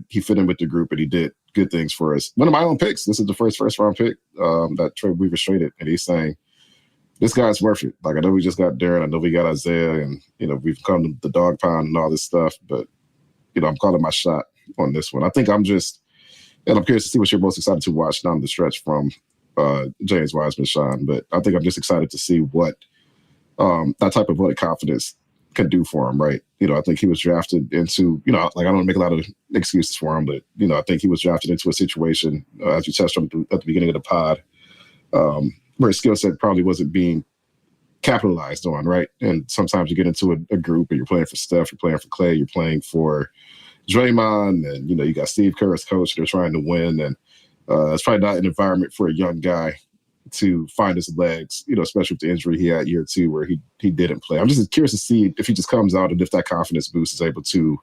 He fit in with the group, and he did good things for us. One of my own picks. This is the first-round pick that Troy Weaver traded, and he's saying, this guy's worth it. Like, I know we just got Darren, I know we got Isaiah, and, we've come to the dog pound and all this stuff, but, I'm calling my shot on this one. I think I'm curious to see what you're most excited to watch down the stretch from James Wiseman, Shawn, but I think I'm just excited to see what that type of vote confidence can do for him, right? I think he was drafted into, I don't want to make a lot of excuses for him, but, I think he was drafted into a situation, as you touched on at the beginning of the pod, where his skill set probably wasn't being capitalized on, right? And sometimes you get into a group and you're playing for Steph, you're playing for Clay, you're playing for Draymond, and, you got Steve Kerr as coach, they're trying to win, and it's probably not an environment for a young guy to find his legs, especially with the injury he had year 2 where he didn't play. I'm just curious to see if he just comes out and if that confidence boost is able to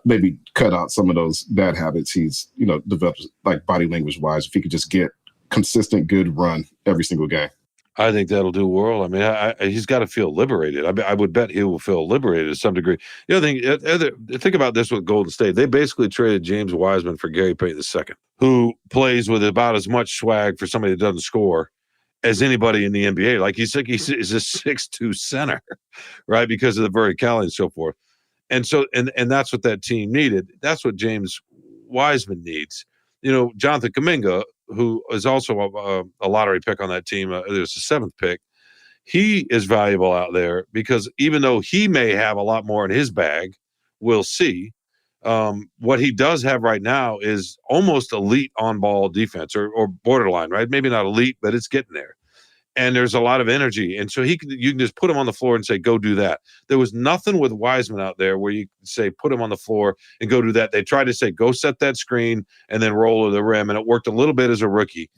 maybe cut out some of those bad habits he's, developed, like body language wise, if he could just get consistent good run every single game. I think that'll do well. I mean, he's got to feel liberated. I would bet he will feel liberated to some degree. The other thing, think about this with Golden State. They basically traded James Wiseman for Gary Payton II, who plays with about as much swag for somebody that doesn't score as anybody in the NBA. Like, he's a 6'2" center, right? Because of the verticality and so forth. And so, and that's what that team needed. That's what James Wiseman needs. Jonathan Kuminga, who is also a lottery pick on that team, there's a 7th pick. He is valuable out there because even though he may have a lot more in his bag, we'll see. What he does have right now is almost elite on-ball defense or borderline, right? Maybe not elite, but it's getting there. And there's a lot of energy. And so you can just put him on the floor and say, go do that. There was nothing with Wiseman out there where you could say, put him on the floor and go do that. They tried to say, go set that screen and then roll to the rim. And it worked a little bit as a rookie,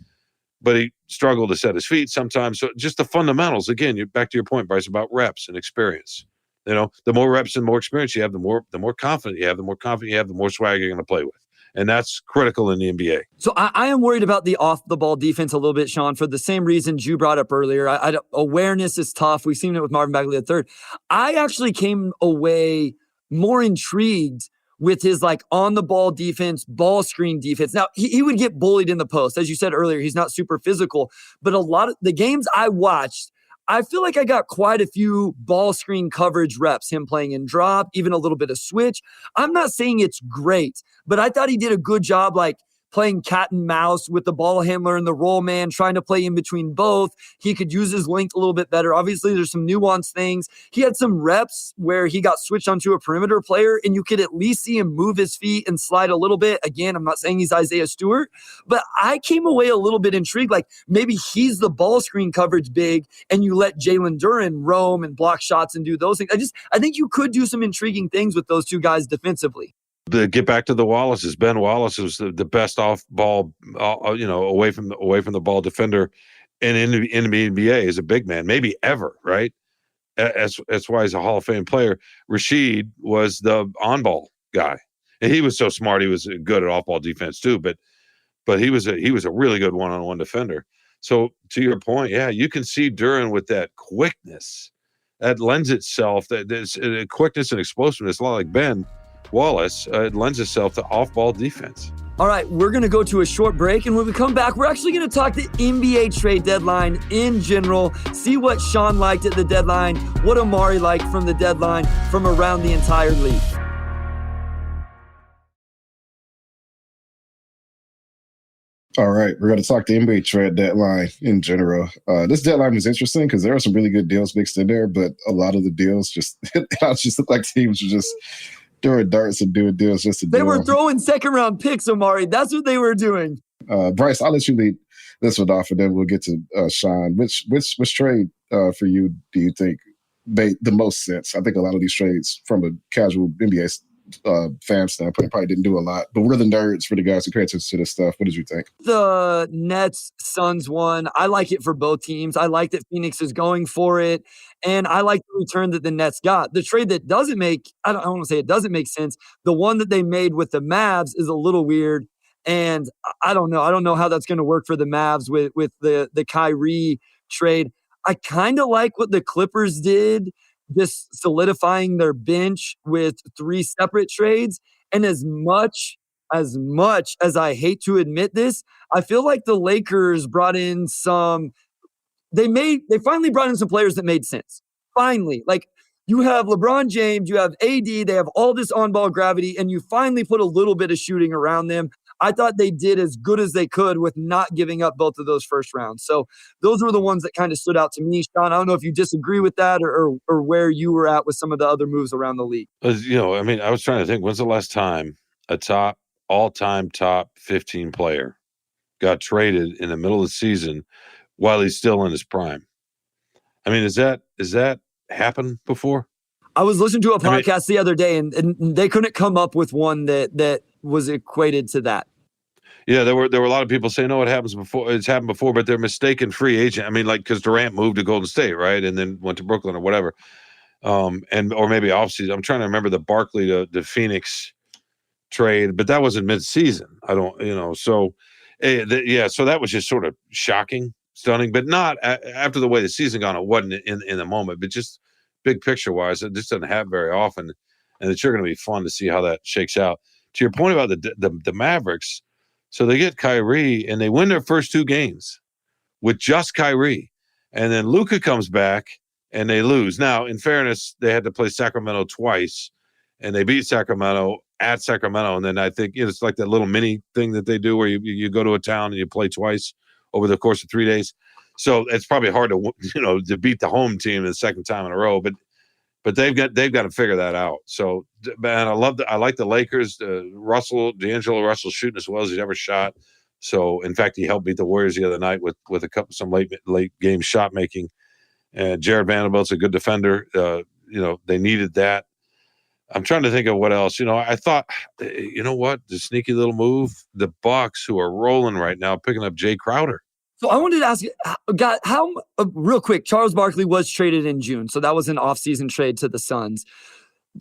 but he struggled to set his feet sometimes. So just the fundamentals, again, you're back to your point, Bryce, about reps and experience. The more reps and more experience you have, the more confident you have, the more swag you're going to play with. And that's critical in the NBA. So I am worried about the off-the-ball defense a little bit, Shawn, for the same reasons you brought up earlier. Awareness is tough. We've seen it with Marvin Bagley III. I actually came away more intrigued with his on-the-ball defense, ball screen defense. Now, he would get bullied in the post. As you said earlier, he's not super physical. But a lot of the games I watched, I feel like I got quite a few ball screen coverage reps, him playing in drop, even a little bit of switch. I'm not saying it's great, but I thought he did a good job playing cat and mouse with the ball handler and the roll man, trying to play in between both. He could use his length a little bit better. Obviously, there's some nuanced things. He had some reps where he got switched onto a perimeter player, and you could at least see him move his feet and slide a little bit. Again, I'm not saying he's Isaiah Stewart, but I came away a little bit intrigued. Like maybe he's the ball screen coverage big, and you let Jalen Duren roam and block shots and do those things. I think you could do some intriguing things with those two guys defensively. To get back to the Wallaces, Ben Wallace was the best off ball, away from the ball defender in the NBA as a big man, maybe ever, right? That's why he's a Hall of Fame player. Rasheed was the on ball guy, and he was so smart. He was good at off ball defense too, but he was a really good one-on-one defender. So to your point, yeah, you can see Duren with that quickness that lends itself, that quickness and explosiveness, a lot like Ben Wallace, it lends itself to off-ball defense. All right, we're going to go to a short break, and when we come back, we're actually going to talk the NBA trade deadline in general, see what Shawn liked at the deadline, what Omari liked from the deadline from around the entire league. All right, we're going to talk the NBA trade deadline in general. This deadline is interesting because there are some really good deals mixed in there, but a lot of the deals just look like teams are just doing darts and doing deals just to do. They were throwing second-round picks, Omari. That's what they were doing. Bryce, I'll let you lead this one off, and then we'll get to Shawn. Which trade for you do you think made the most sense? I think a lot of these trades, from a casual NBA fan standpoint, probably didn't do a lot, but we're the nerds for the guys who pay attention to this stuff. What did you think? The Nets-Suns one, I like it for both teams. I like that Phoenix is going for it, and I like the return that the Nets got. The trade that doesn't make, I don't want to say it doesn't make sense, the one that they made with the Mavs is a little weird, and I don't know. I don't know how that's going to work for the Mavs with the Kyrie trade. I kind of like what the Clippers did, just solidifying their bench with 3 separate trades. And as much as I hate to admit this, I feel like the Lakers brought in they finally brought in some players that made sense. Finally, like you have LeBron James, you have AD, they have all this on-ball gravity, and you finally put a little bit of shooting around them. I thought they did as good as they could with not giving up both of those first rounds. So those were the ones that kind of stood out to me. Shawn, I don't know if you disagree with that or where you were at with some of the other moves around the league. I was trying to think, when's the last time a all-time top 15 player got traded in the middle of the season while he's still in his prime? I mean, is that happened before? I was listening to a podcast the other day, and they couldn't come up with one that was equated to that. Yeah, there were a lot of people saying, no, it happens before. It's happened before, but they're mistaken free agent. I mean, like, because Durant moved to Golden State, right, and then went to Brooklyn or whatever, or maybe offseason. I'm trying to remember the Barkley to Phoenix trade, but that was in mid-season. I don't, so that was just sort of shocking, stunning, but not after the way the season gone. It wasn't in the moment, but just big picture wise, it just doesn't happen very often, and it's sure going to be fun to see how that shakes out. To your point about the Mavericks, so they get Kyrie and they win their first 2 games with just Kyrie, and then Luka comes back and they lose. Now, in fairness, they had to play Sacramento twice, and they beat Sacramento at Sacramento, and then I think it's like that little mini thing that they do where you go to a town and you play twice over the course of 3 days. So it's probably hard to beat the home team the second time in a row, but they've got to figure that out. So, man, I like the Lakers. D'Angelo Russell shooting as well as he's ever shot. So, in fact, he helped beat the Warriors the other night with some late game shot making. And Jared Vanderbilt's a good defender. They needed that. I'm trying to think of what else. I thought, the sneaky little move, the Bucks, who are rolling right now, picking up Jay Crowder. So I wanted to ask you, how real quick, Charles Barkley was traded in June. So that was an off-season trade to the Suns.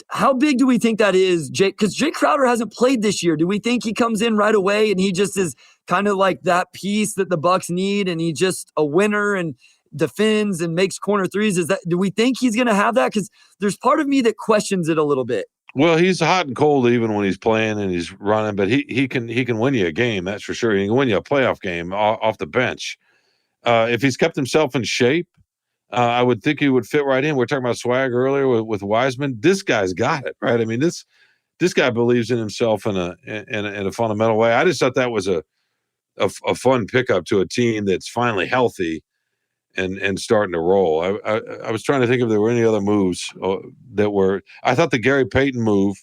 How big do we think that is, Jay? Because Jay Crowder hasn't played this year. Do we think he comes in right away and he just is kind of like that piece that the Bucks need, and he's just a winner and defends and makes corner threes? Do we think he's going to have that? Because there's part of me that questions it a little bit. Well, he's hot and cold even when he's playing and he's running, but he can win you a game, that's for sure. He can win you a playoff game off the bench. If he's kept himself in shape, I would think he would fit right in. We were talking about swag earlier with Wiseman. This guy's got it, right? I mean, this this guy believes in himself in a fundamental way. I just thought that was a fun pickup to a team that's finally healthy and starting to roll. I was trying to think if there were any other moves that were. I thought the Gary Payton move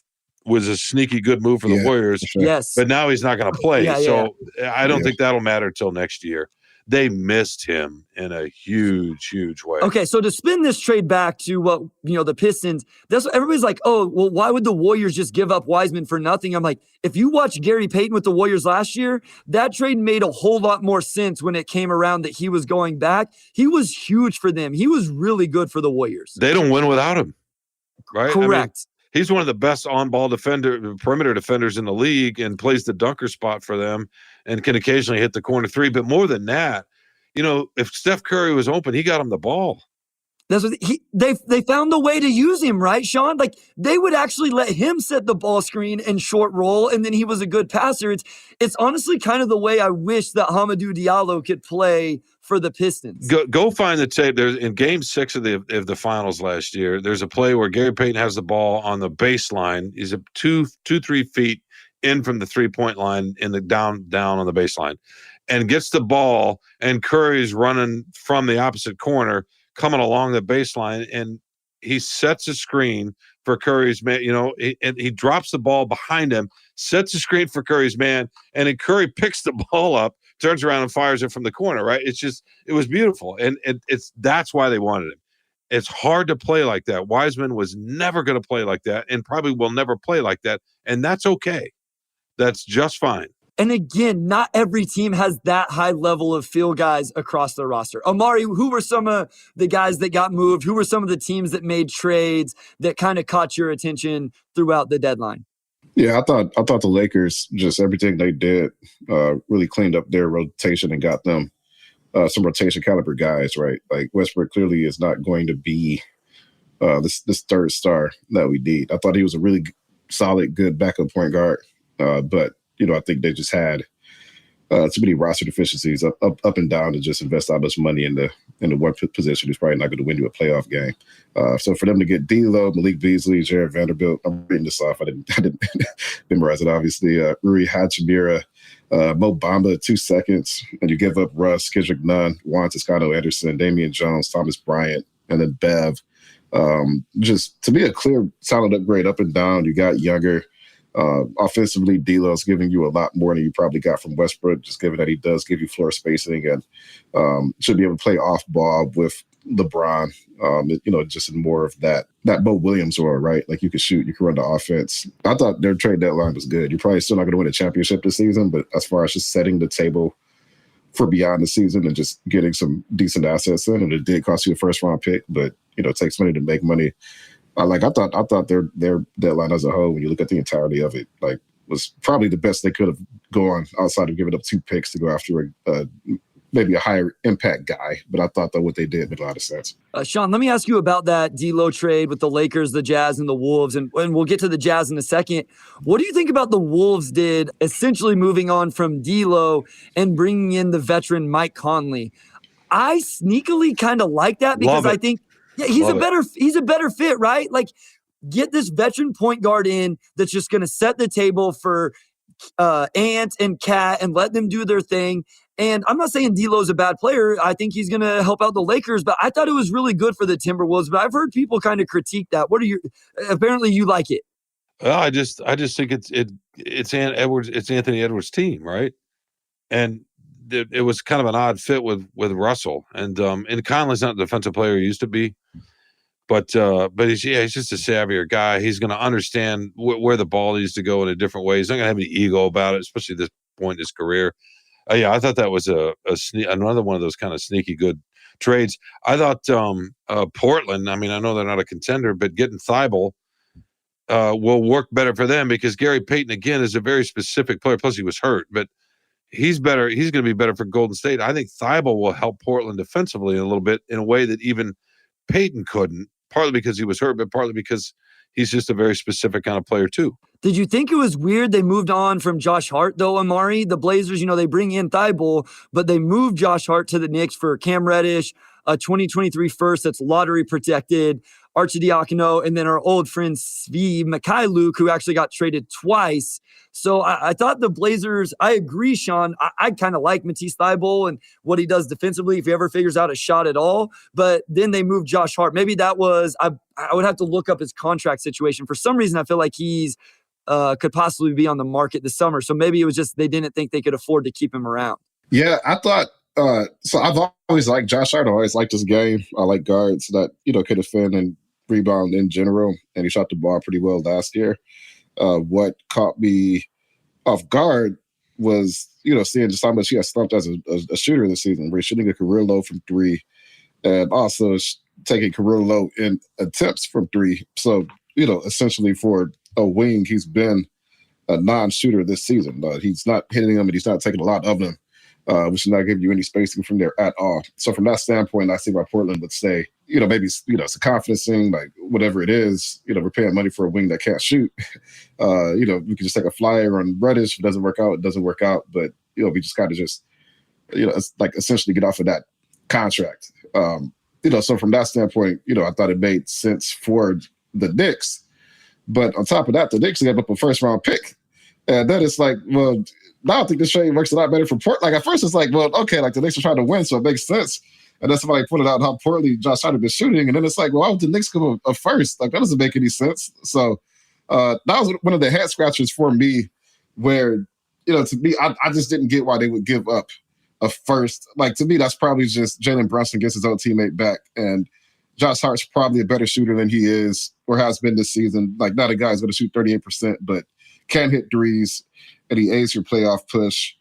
was a sneaky good move for the Warriors. For sure. Yes. But now he's not going to play. I don't Yeah. think that'll matter till next year. They missed him in a huge, huge way. Okay, so to spin this trade back to what, the Pistons, that's what everybody's like, oh, well, why would the Warriors just give up Wiseman for nothing? I'm like, if you watch Gary Payton with the Warriors last year, that trade made a whole lot more sense when it came around that he was going back. He was huge for them. He was really good for the Warriors. They don't win without him, right? Correct. He's one of the best on-ball perimeter defenders in the league and plays the dunker spot for them and can occasionally hit the corner three. But more than that, if Steph Curry was open, he got him the ball. That's what they found a way to use him, right, Shawn? Like, they would actually let him set the ball screen and short roll, and then he was a good passer. It's honestly kind of the way I wish that Hamidou Diallo could play for the Pistons. Go find the tape. There's in Game 6 of the finals last year. There's a play where Gary Payton has the ball on the baseline. He's 3 feet in from the 3-point line in the down on the baseline, and gets the ball. And Curry's running from the opposite corner, coming along the baseline, and he sets a screen for Curry's man. And he drops the ball behind him, sets a screen for Curry's man, and then Curry picks the ball up, turns around and fires it from the corner, right? It was beautiful. And that's why they wanted him. It's hard to play like that. Wiseman was never going to play like that and probably will never play like that. And that's okay. That's just fine. And again, not every team has that high level of field guys across their roster. Omari, who were some of the guys that got moved? Who were some of the teams that made trades that kind of caught your attention throughout the deadline? Yeah, I thought the Lakers, just everything they did, really cleaned up their rotation and got them some rotation caliber guys, right? Like Westbrook clearly is not going to be this third star that we need. I thought he was a really solid, good backup point guard, but I think they just had too many roster deficiencies up and down to just invest all this money in the one position who's probably not going to win you a playoff game. So for them to get D'Lo, Malik Beasley, Jared Vanderbilt, I'm reading this off. I didn't memorize it, obviously. Rui Hachimura, Mo Bamba, 2 seconds, and you give up Russ, Kendrick Nunn, Juan Toscano Anderson, Damian Jones, Thomas Bryant, and then Bev. Just to be a clear, solid upgrade up and down. You got younger. Offensively, D'Lo's giving you a lot more than you probably got from Westbrook, just given that he does give you floor spacing and should be able to play off ball with LeBron. Just in more of that Bo Williams role, right? Like you can shoot, you can run the offense. I thought their trade deadline was good. You're probably still not going to win a championship this season, but as far as just setting the table for beyond the season and just getting some decent assets in, and it did cost you a first round pick, but it takes money to make money. I thought their deadline as a whole, when you look at the entirety of it, was probably the best they could have gone outside of giving up 2 picks to go after maybe a higher impact guy. But I thought that what they did made a lot of sense. Shawn, let me ask you about that D'Lo trade with the Lakers, the Jazz, and the Wolves, and we'll get to the Jazz in a second. What do you think about the Wolves did essentially moving on from D'Lo and bringing in the veteran Mike Conley? I sneakily kind of like that because I think he's a better fit, right? Like, get this veteran point guard in that's just going to set the table for Ant and Cat and let them do their thing. And I'm not saying D'Lo's a bad player. I think he's going to help out the Lakers, but I thought it was really good for the Timberwolves. But I've heard people kind of critique that. Apparently you like it. Well, I just think it's Anthony Edwards' team, right? And it was kind of an odd fit with Russell, and Conley's not the defensive player he used to be, but he's just a savvier guy. He's going to understand where the ball needs to go in a different way. He's not going to have any ego about it, especially at this point in his career. I thought that was another one of those kind of sneaky good trades. I thought Portland. I mean, I know they're not a contender, but getting Thibault will work better for them because Gary Payton again is a very specific player. Plus, he was hurt, but he's better. He's going to be better for Golden State. I think Thibault will help Portland defensively a little bit in a way that even Payton couldn't, partly because he was hurt, but partly because he's just a very specific kind of player too. Did you think it was weird they moved on from Josh Hart, though, Omari? The Blazers, they bring in Thibault, but they moved Josh Hart to the Knicks for Cam Reddish, a 2023 first that's lottery protected, Arcidiacono, and then our old friend Svi Mikhailuk, who actually got traded twice. So I thought the Blazers, I agree, Shawn. I kind of like Matisse Thybulle and what he does defensively if he ever figures out a shot at all. But then they moved Josh Hart. Maybe that was, I would have to look up his contract situation. For some reason, I feel like he's could possibly be on the market this summer. So maybe it was just they didn't think they could afford to keep him around. Yeah, I thought so. I've always liked Josh Hart. I always liked his game. I like guards that could defend and rebound in general, and he shot the ball pretty well last year. What caught me off guard was seeing just how much he has slumped as a shooter this season, where he's shooting a career low from three, and also taking career low in attempts from three. So essentially for a wing, he's been a non-shooter this season. He's not hitting them, and he's not taking a lot of them, which is not giving you any spacing from there at all. So from that standpoint, I see why Portland would say, maybe it's a confidence thing, like whatever it is. We're paying money for a wing that can't shoot. We can just take a flyer on Reddish. If it doesn't work out, it doesn't work out. But we just got to just it's like essentially get off of that contract. So from that standpoint, I thought it made sense for the Knicks. But on top of that, the Knicks gave up a first-round pick. And then it's like, well, now I think this trade works a lot better for Portland. Like, at first it's like, well, okay, like the Knicks are trying to win, so it makes sense. And then somebody pointed out how poorly Josh Hart had been shooting. And then it's like, well, why would the Knicks give a first? Like, that doesn't make any sense. So that was one of the head scratchers for me where, to me, I just didn't get why they would give up a first. Like, to me, that's probably just Jalen Brunson gets his old teammate back. And Josh Hart's probably a better shooter than he is or has been this season. Like, not a guy who's going to shoot 38%, but can hit threes, and he aids your playoff push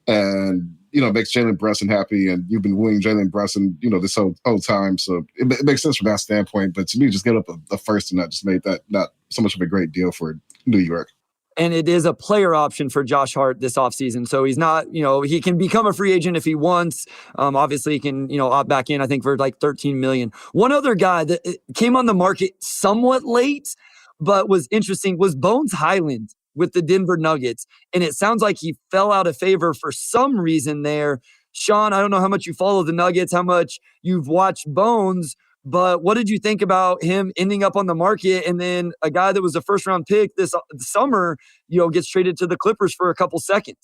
and, makes Jalen Brunson happy. And you've been wooing Jalen Brunson, this whole time. So it makes sense from that standpoint. But to me, just get up a first and that just made that not so much of a great deal for New York. And it is a player option for Josh Hart this offseason. So he's not, he can become a free agent if he wants. Obviously, he can, opt back in, I think, for like $13 million. One other guy that came on the market somewhat late, but was interesting, was Bones Highland with the Denver Nuggets. And it sounds like he fell out of favor for some reason there. Shawn, I don't know how much you follow the Nuggets, how much you've watched Bones, but what did you think about him ending up on the market? And then a guy that was a first-round pick this summer, gets traded to the Clippers for a couple seconds.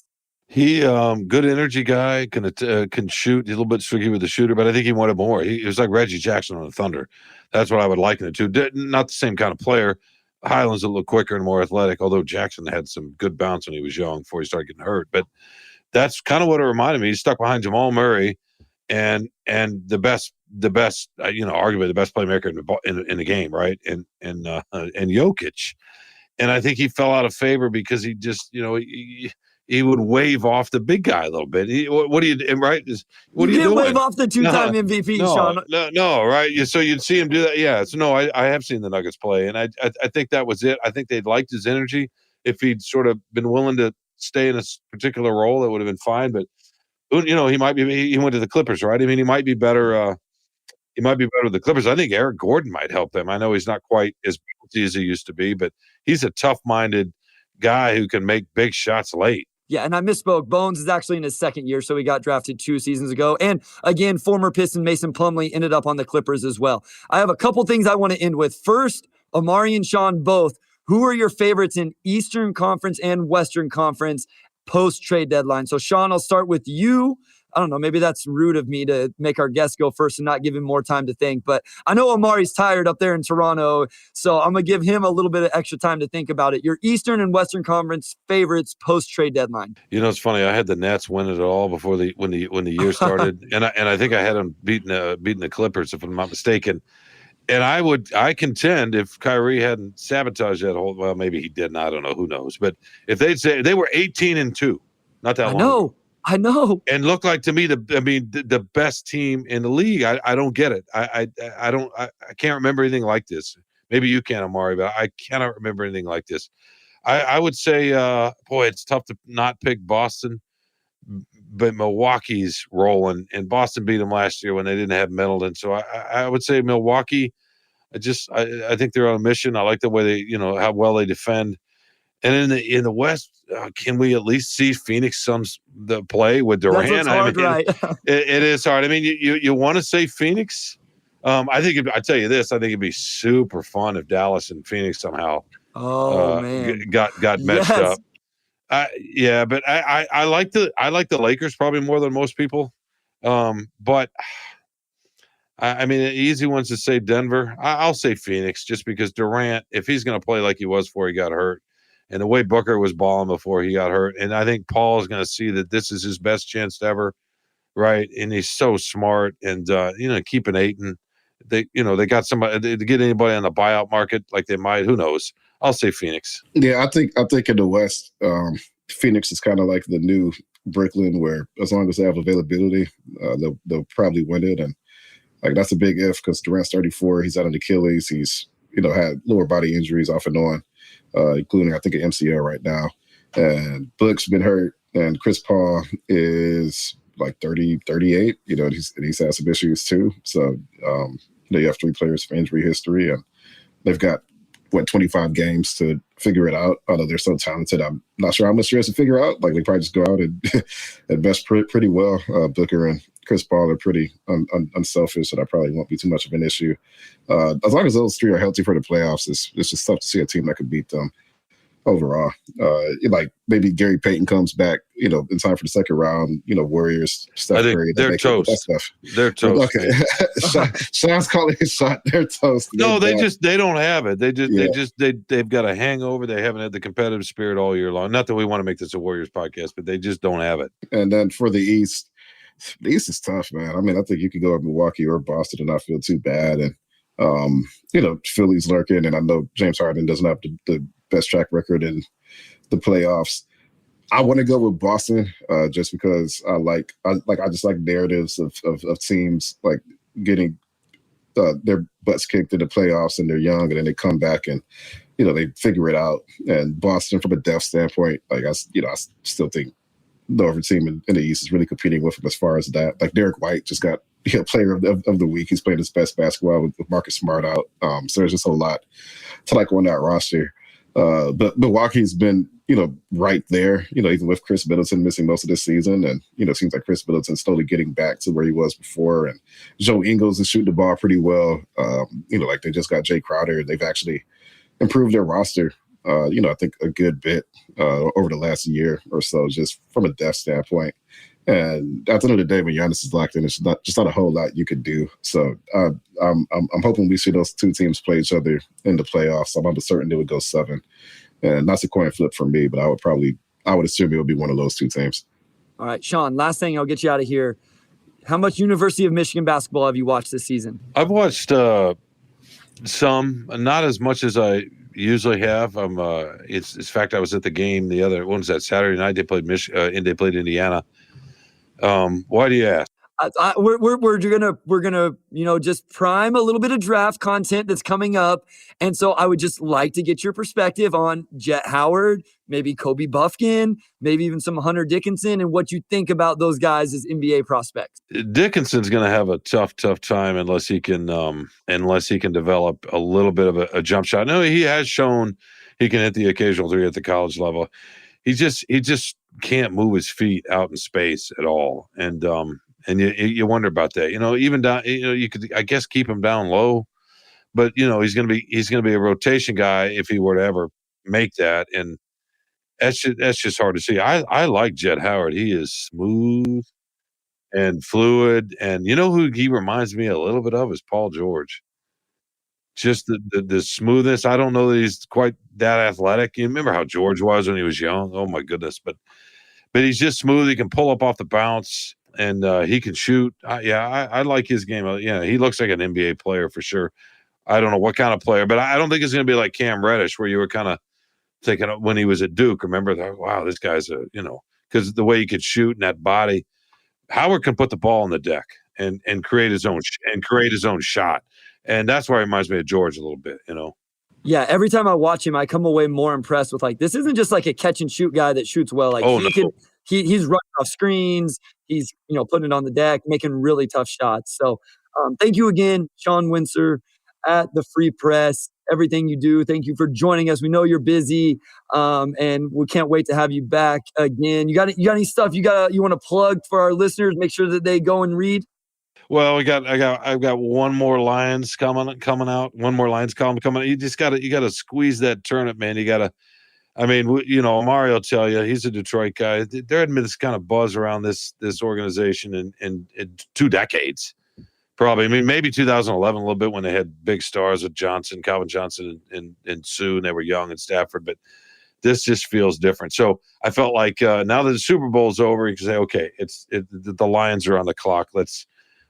He, good energy guy, can shoot. He's a little bit tricky with the shooter, but I think he wanted more. He was like Reggie Jackson on the Thunder. That's what I would liken it to. Not the same kind of player. Highland's a little quicker and more athletic, although Jackson had some good bounce when he was young before he started getting hurt. But that's kind of what it reminded me. He's stuck behind Jamal Murray and the best, arguably the best playmaker in the game, right? And Jokic. And I think he fell out of favor because he just, he would wave off the big guy a little bit. What do you doing? Wave off the two-time MVP, Shawn. No, right? So you'd see him do that. Yeah. So no, I have seen the Nuggets play, and I think that was it. I think they'd liked his energy. If he'd sort of been willing to stay in a particular role, it would have been fine. But he might be. He went to the Clippers, right? I mean, he might be better. He might be better with the Clippers. I think Eric Gordon might help them. I know he's not quite as guilty as he used to be, but he's a tough-minded guy who can make big shots late. Yeah, and I misspoke. Bones is actually in his second year, so he got drafted 2 seasons ago. And again, former Piston Mason Plumlee ended up on the Clippers as well. I have a couple things I want to end with. First, Omari and Shawn both. Who are your favorites in Eastern Conference and Western Conference post-trade deadline? So, Shawn, I'll start with you. I don't know, maybe that's rude of me to make our guest go first and not give him more time to think. But I know Omari's tired up there in Toronto, so I'm going to give him a little bit of extra time to think about it. Your Eastern and Western Conference favorites post-trade deadline. It's funny. I had the Nets win it all before when the year started, and I think I had them beating the Clippers, if I'm not mistaken. And I contend if Kyrie hadn't sabotaged that whole, well, maybe he didn't. I don't know. Who knows? But if they'd say they were 18-2, not that long. I know. And looked like to me the best team in the league. I don't get it. I can't remember anything like this. Maybe you can, Omari, but I cannot remember anything like this. I would say, it's tough to not pick Boston, but Milwaukee's rolling, and Boston beat them last year when they didn't have Middleton. So I would say Milwaukee. I think they're on a mission. I like the way they, how well they defend. And in the West, can we at least see Phoenix the play with Durant? That's hard, right? it is hard. I mean, you want to say Phoenix, I tell you this, I think it'd be super fun if Dallas and Phoenix somehow Man. got matched up. Yeah, but I like the Lakers probably more than most people. But I mean, the easy ones to say Denver. I'll say Phoenix just because Durant, if he's going to play like he was before he got hurt, and the way Booker was balling before he got hurt, and I think Paul is going to see that this is his best chance ever, right? And he's so smart, and keeping Ayton, they got somebody to get anybody on the buyout market like they might. Who knows? I'll say Phoenix. Yeah, I think in the West, Phoenix is kind of like the new Brooklyn, where as long as they have availability, they'll probably win it. And like that's a big if because Durant's 34, he's out an Achilles, he's had lower body injuries off and on, including I think an MCL right now, and Book's been hurt, and Chris Paul is like 30, 38, and he's had some issues too. So you have 3 players for injury history, and they've got 25 games to figure it out. Although they're so talented, I'm not sure how much there is to figure out. Like they probably just go out and at best pretty well. Booker and Chris Paul are pretty unselfish, so that probably won't be too much of an issue. As long as those 3 are healthy for the playoffs, it's just tough to see a team that could beat them overall. Like maybe Gary Payton comes back, in time for the second round. Warriors, Steph Curry, they're toast. They're toast. Okay, Sean's calling his shot. They're toast. No, they don't have it. They've got a hangover. They haven't had the competitive spirit all year long. Not that we want to make this a Warriors podcast, but they just don't have it. And then for the East is tough, man. I mean, I think you could go up Milwaukee or Boston and not feel too bad. And Philly's lurking, and I know James Harden doesn't have the best track record in the playoffs. I want to go with Boston just because I just like narratives of teams like getting their butts kicked in the playoffs and they're young and then they come back and they figure it out. And Boston, from a depth standpoint, like I still think the over team in the East is really competing with them as far as that. Like Derek White just got player of the week. He's playing his best basketball with Marcus Smart out. So there's just a lot to like on that roster. But Milwaukee's been, right there, even with Chris Middleton missing most of this season. And, it seems like Chris Middleton's slowly getting back to where he was before. And Joe Ingles is shooting the ball pretty well. Like they just got Jay Crowder. They've actually improved their roster, I think a good bit over the last year or so, just from a depth standpoint. And at the end of the day, when Giannis is locked in, it's not a whole lot you could do. So I'm hoping we see those 2 teams play each other in the playoffs. I'm almost certain it would go 7. And that's a coin flip for me, but I would assume it would be one of those 2 teams. All right, Shawn, last thing, I'll get you out of here. How much University of Michigan basketball have you watched this season? I've watched some, not as much as I usually have. It's in fact, I was at the game the other, when was that, Saturday night? They played they played Indiana. Why do you ask? We're gonna just prime a little bit of draft content that's coming up, and so I would just like to get your perspective on Jet Howard, maybe Kobe Buffkin, maybe even some Hunter Dickinson, and what you think about those guys as NBA prospects. Dickinson's going to have a tough time unless he can develop a little bit of a jump shot. No, he has shown he can hit the occasional 3 at the college level. He just can't move his feet out in space at all, and you wonder about that. Even down, you could, I guess, keep him down low, but he's gonna be a rotation guy if he were to ever make that, and that's just hard to see. I like Jet Howard. He is smooth and fluid, and who he reminds me a little bit of is Paul George. Just the smoothness. I don't know that he's quite that athletic. You remember how George was when he was young? Oh my goodness! But he's just smooth. He can pull up off the bounce, and he can shoot. I like his game. He looks like an NBA player for sure. I don't know what kind of player, but I don't think it's going to be like Cam Reddish, where you were kind of thinking when he was at Duke. Remember that? Wow, this guy's because the way he could shoot and that body. Howard can put the ball on the deck and create his own shot. And that's why it reminds me of George a little bit, Yeah, every time I watch him, I come away more impressed with this isn't just like a catch and shoot guy that shoots well. He's running off screens, he's putting it on the deck, making really tough shots. So thank you again, Shawn Windsor at the Free Press. Everything you do, thank you for joining us. We know you're busy, and we can't wait to have you back again. You got any stuff you want to plug for our listeners? Make sure that they go and read. Well, I've got one more Lions coming out. One more Lions column coming out. You got to squeeze that turnip, man. You got to. I mean, Omari will tell you he's a Detroit guy. There had been this kind of buzz around this organization in 2 decades, probably. I mean, maybe 2011 a little bit when they had big stars with Calvin Johnson, and Sue, and they were young, and Stafford. But this just feels different. So I felt like now that the Super Bowl's over, you can say, okay, the Lions are on the clock.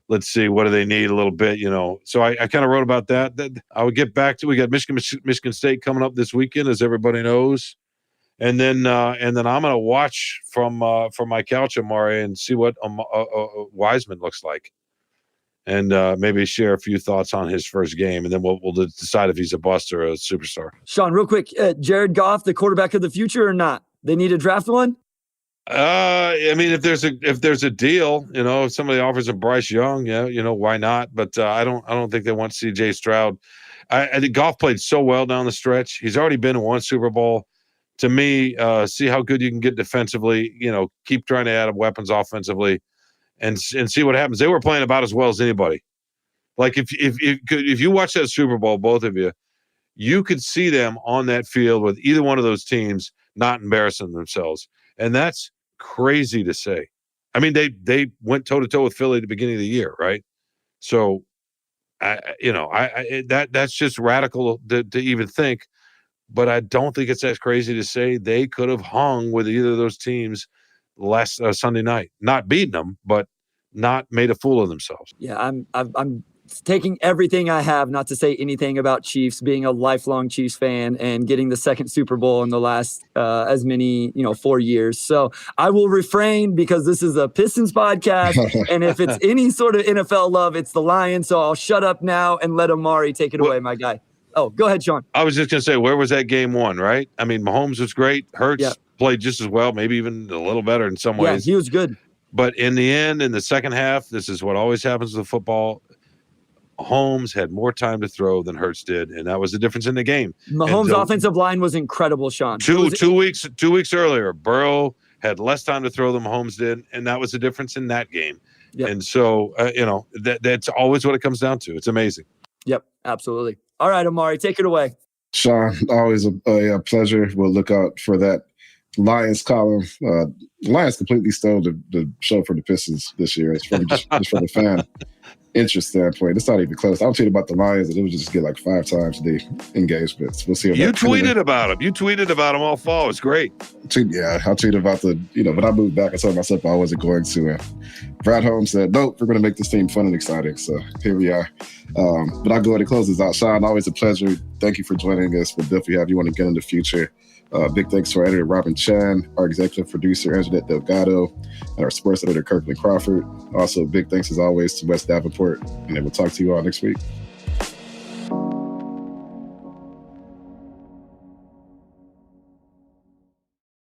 Let's see, what do they need a little bit, So I kind of wrote about that. I would get back to, we got Michigan State coming up this weekend, as everybody knows. And then I'm going to watch from my couch, Omari, and see what Wiseman looks like. And maybe share a few thoughts on his first game. And then we'll decide if he's a bust or a superstar. Shawn, real quick, Jared Goff, the quarterback of the future or not? They need to draft one? I mean, if there's a deal, if somebody offers a Bryce Young, yeah, why not? But I don't think they want CJ Stroud. I think Goff played so well down the stretch. He's already been in one Super Bowl. To me, see how good you can get defensively. Keep trying to add weapons offensively, and see what happens. They were playing about as well as anybody. Like if you watch that Super Bowl, both of you could see them on that field with either one of those teams not embarrassing themselves. And that's crazy to say. I mean, they went toe-to-toe with Philly at the beginning of the year, right? So, that's just radical to even think. But I don't think it's as crazy to say they could have hung with either of those teams last Sunday night. Not beating them, but not made a fool of themselves. Yeah, I'm taking everything I have not to say anything about Chiefs, being a lifelong Chiefs fan and getting the second Super Bowl in the last as many 4 years. So I will refrain because this is a Pistons podcast, and if it's any sort of NFL love, it's the Lions. So I'll shut up now and let Omari take it away, my guy. Oh, go ahead, Shawn. I was just gonna say, where was that game won? Right? I mean, Mahomes was great. Hurts played just as well, maybe even a little better in some ways. Yeah, he was good. But in the end, in the second half, this is what always happens with football. Mahomes had more time to throw than Hurts did, and that was the difference in the game. Mahomes' offensive line was incredible, Shawn. Two weeks earlier, Burrow had less time to throw than Mahomes did, and that was the difference in that game. Yep. And so, that's always what it comes down to. It's amazing. Yep, absolutely. All right, Omari, take it away. Shawn, always a pleasure. We'll look out for that Lions column. Lions completely stole the show for the Pistons this year. It's from just from the fan interest standpoint. It's not even close. I'll tweet about the Lions, and it would just get like 5 times the engagement. We'll see. You tweeted about them. You tweeted about them all fall. It's great. Yeah, I'll tweet about but I moved back. I told myself I wasn't going to. And Brad Holmes said, nope, we're going to make this team fun and exciting. So here we are. But I'll go ahead and close this out. Shawn, always a pleasure. Thank you for joining us. We'll definitely have you on again in the future. Big thanks to our editor, Robin Chan, our executive producer, Anjanette Delgado, and our sports editor, Kirkland Crawford. Also, big thanks, as always, to Wes Davenport. And then we'll talk to you all next week.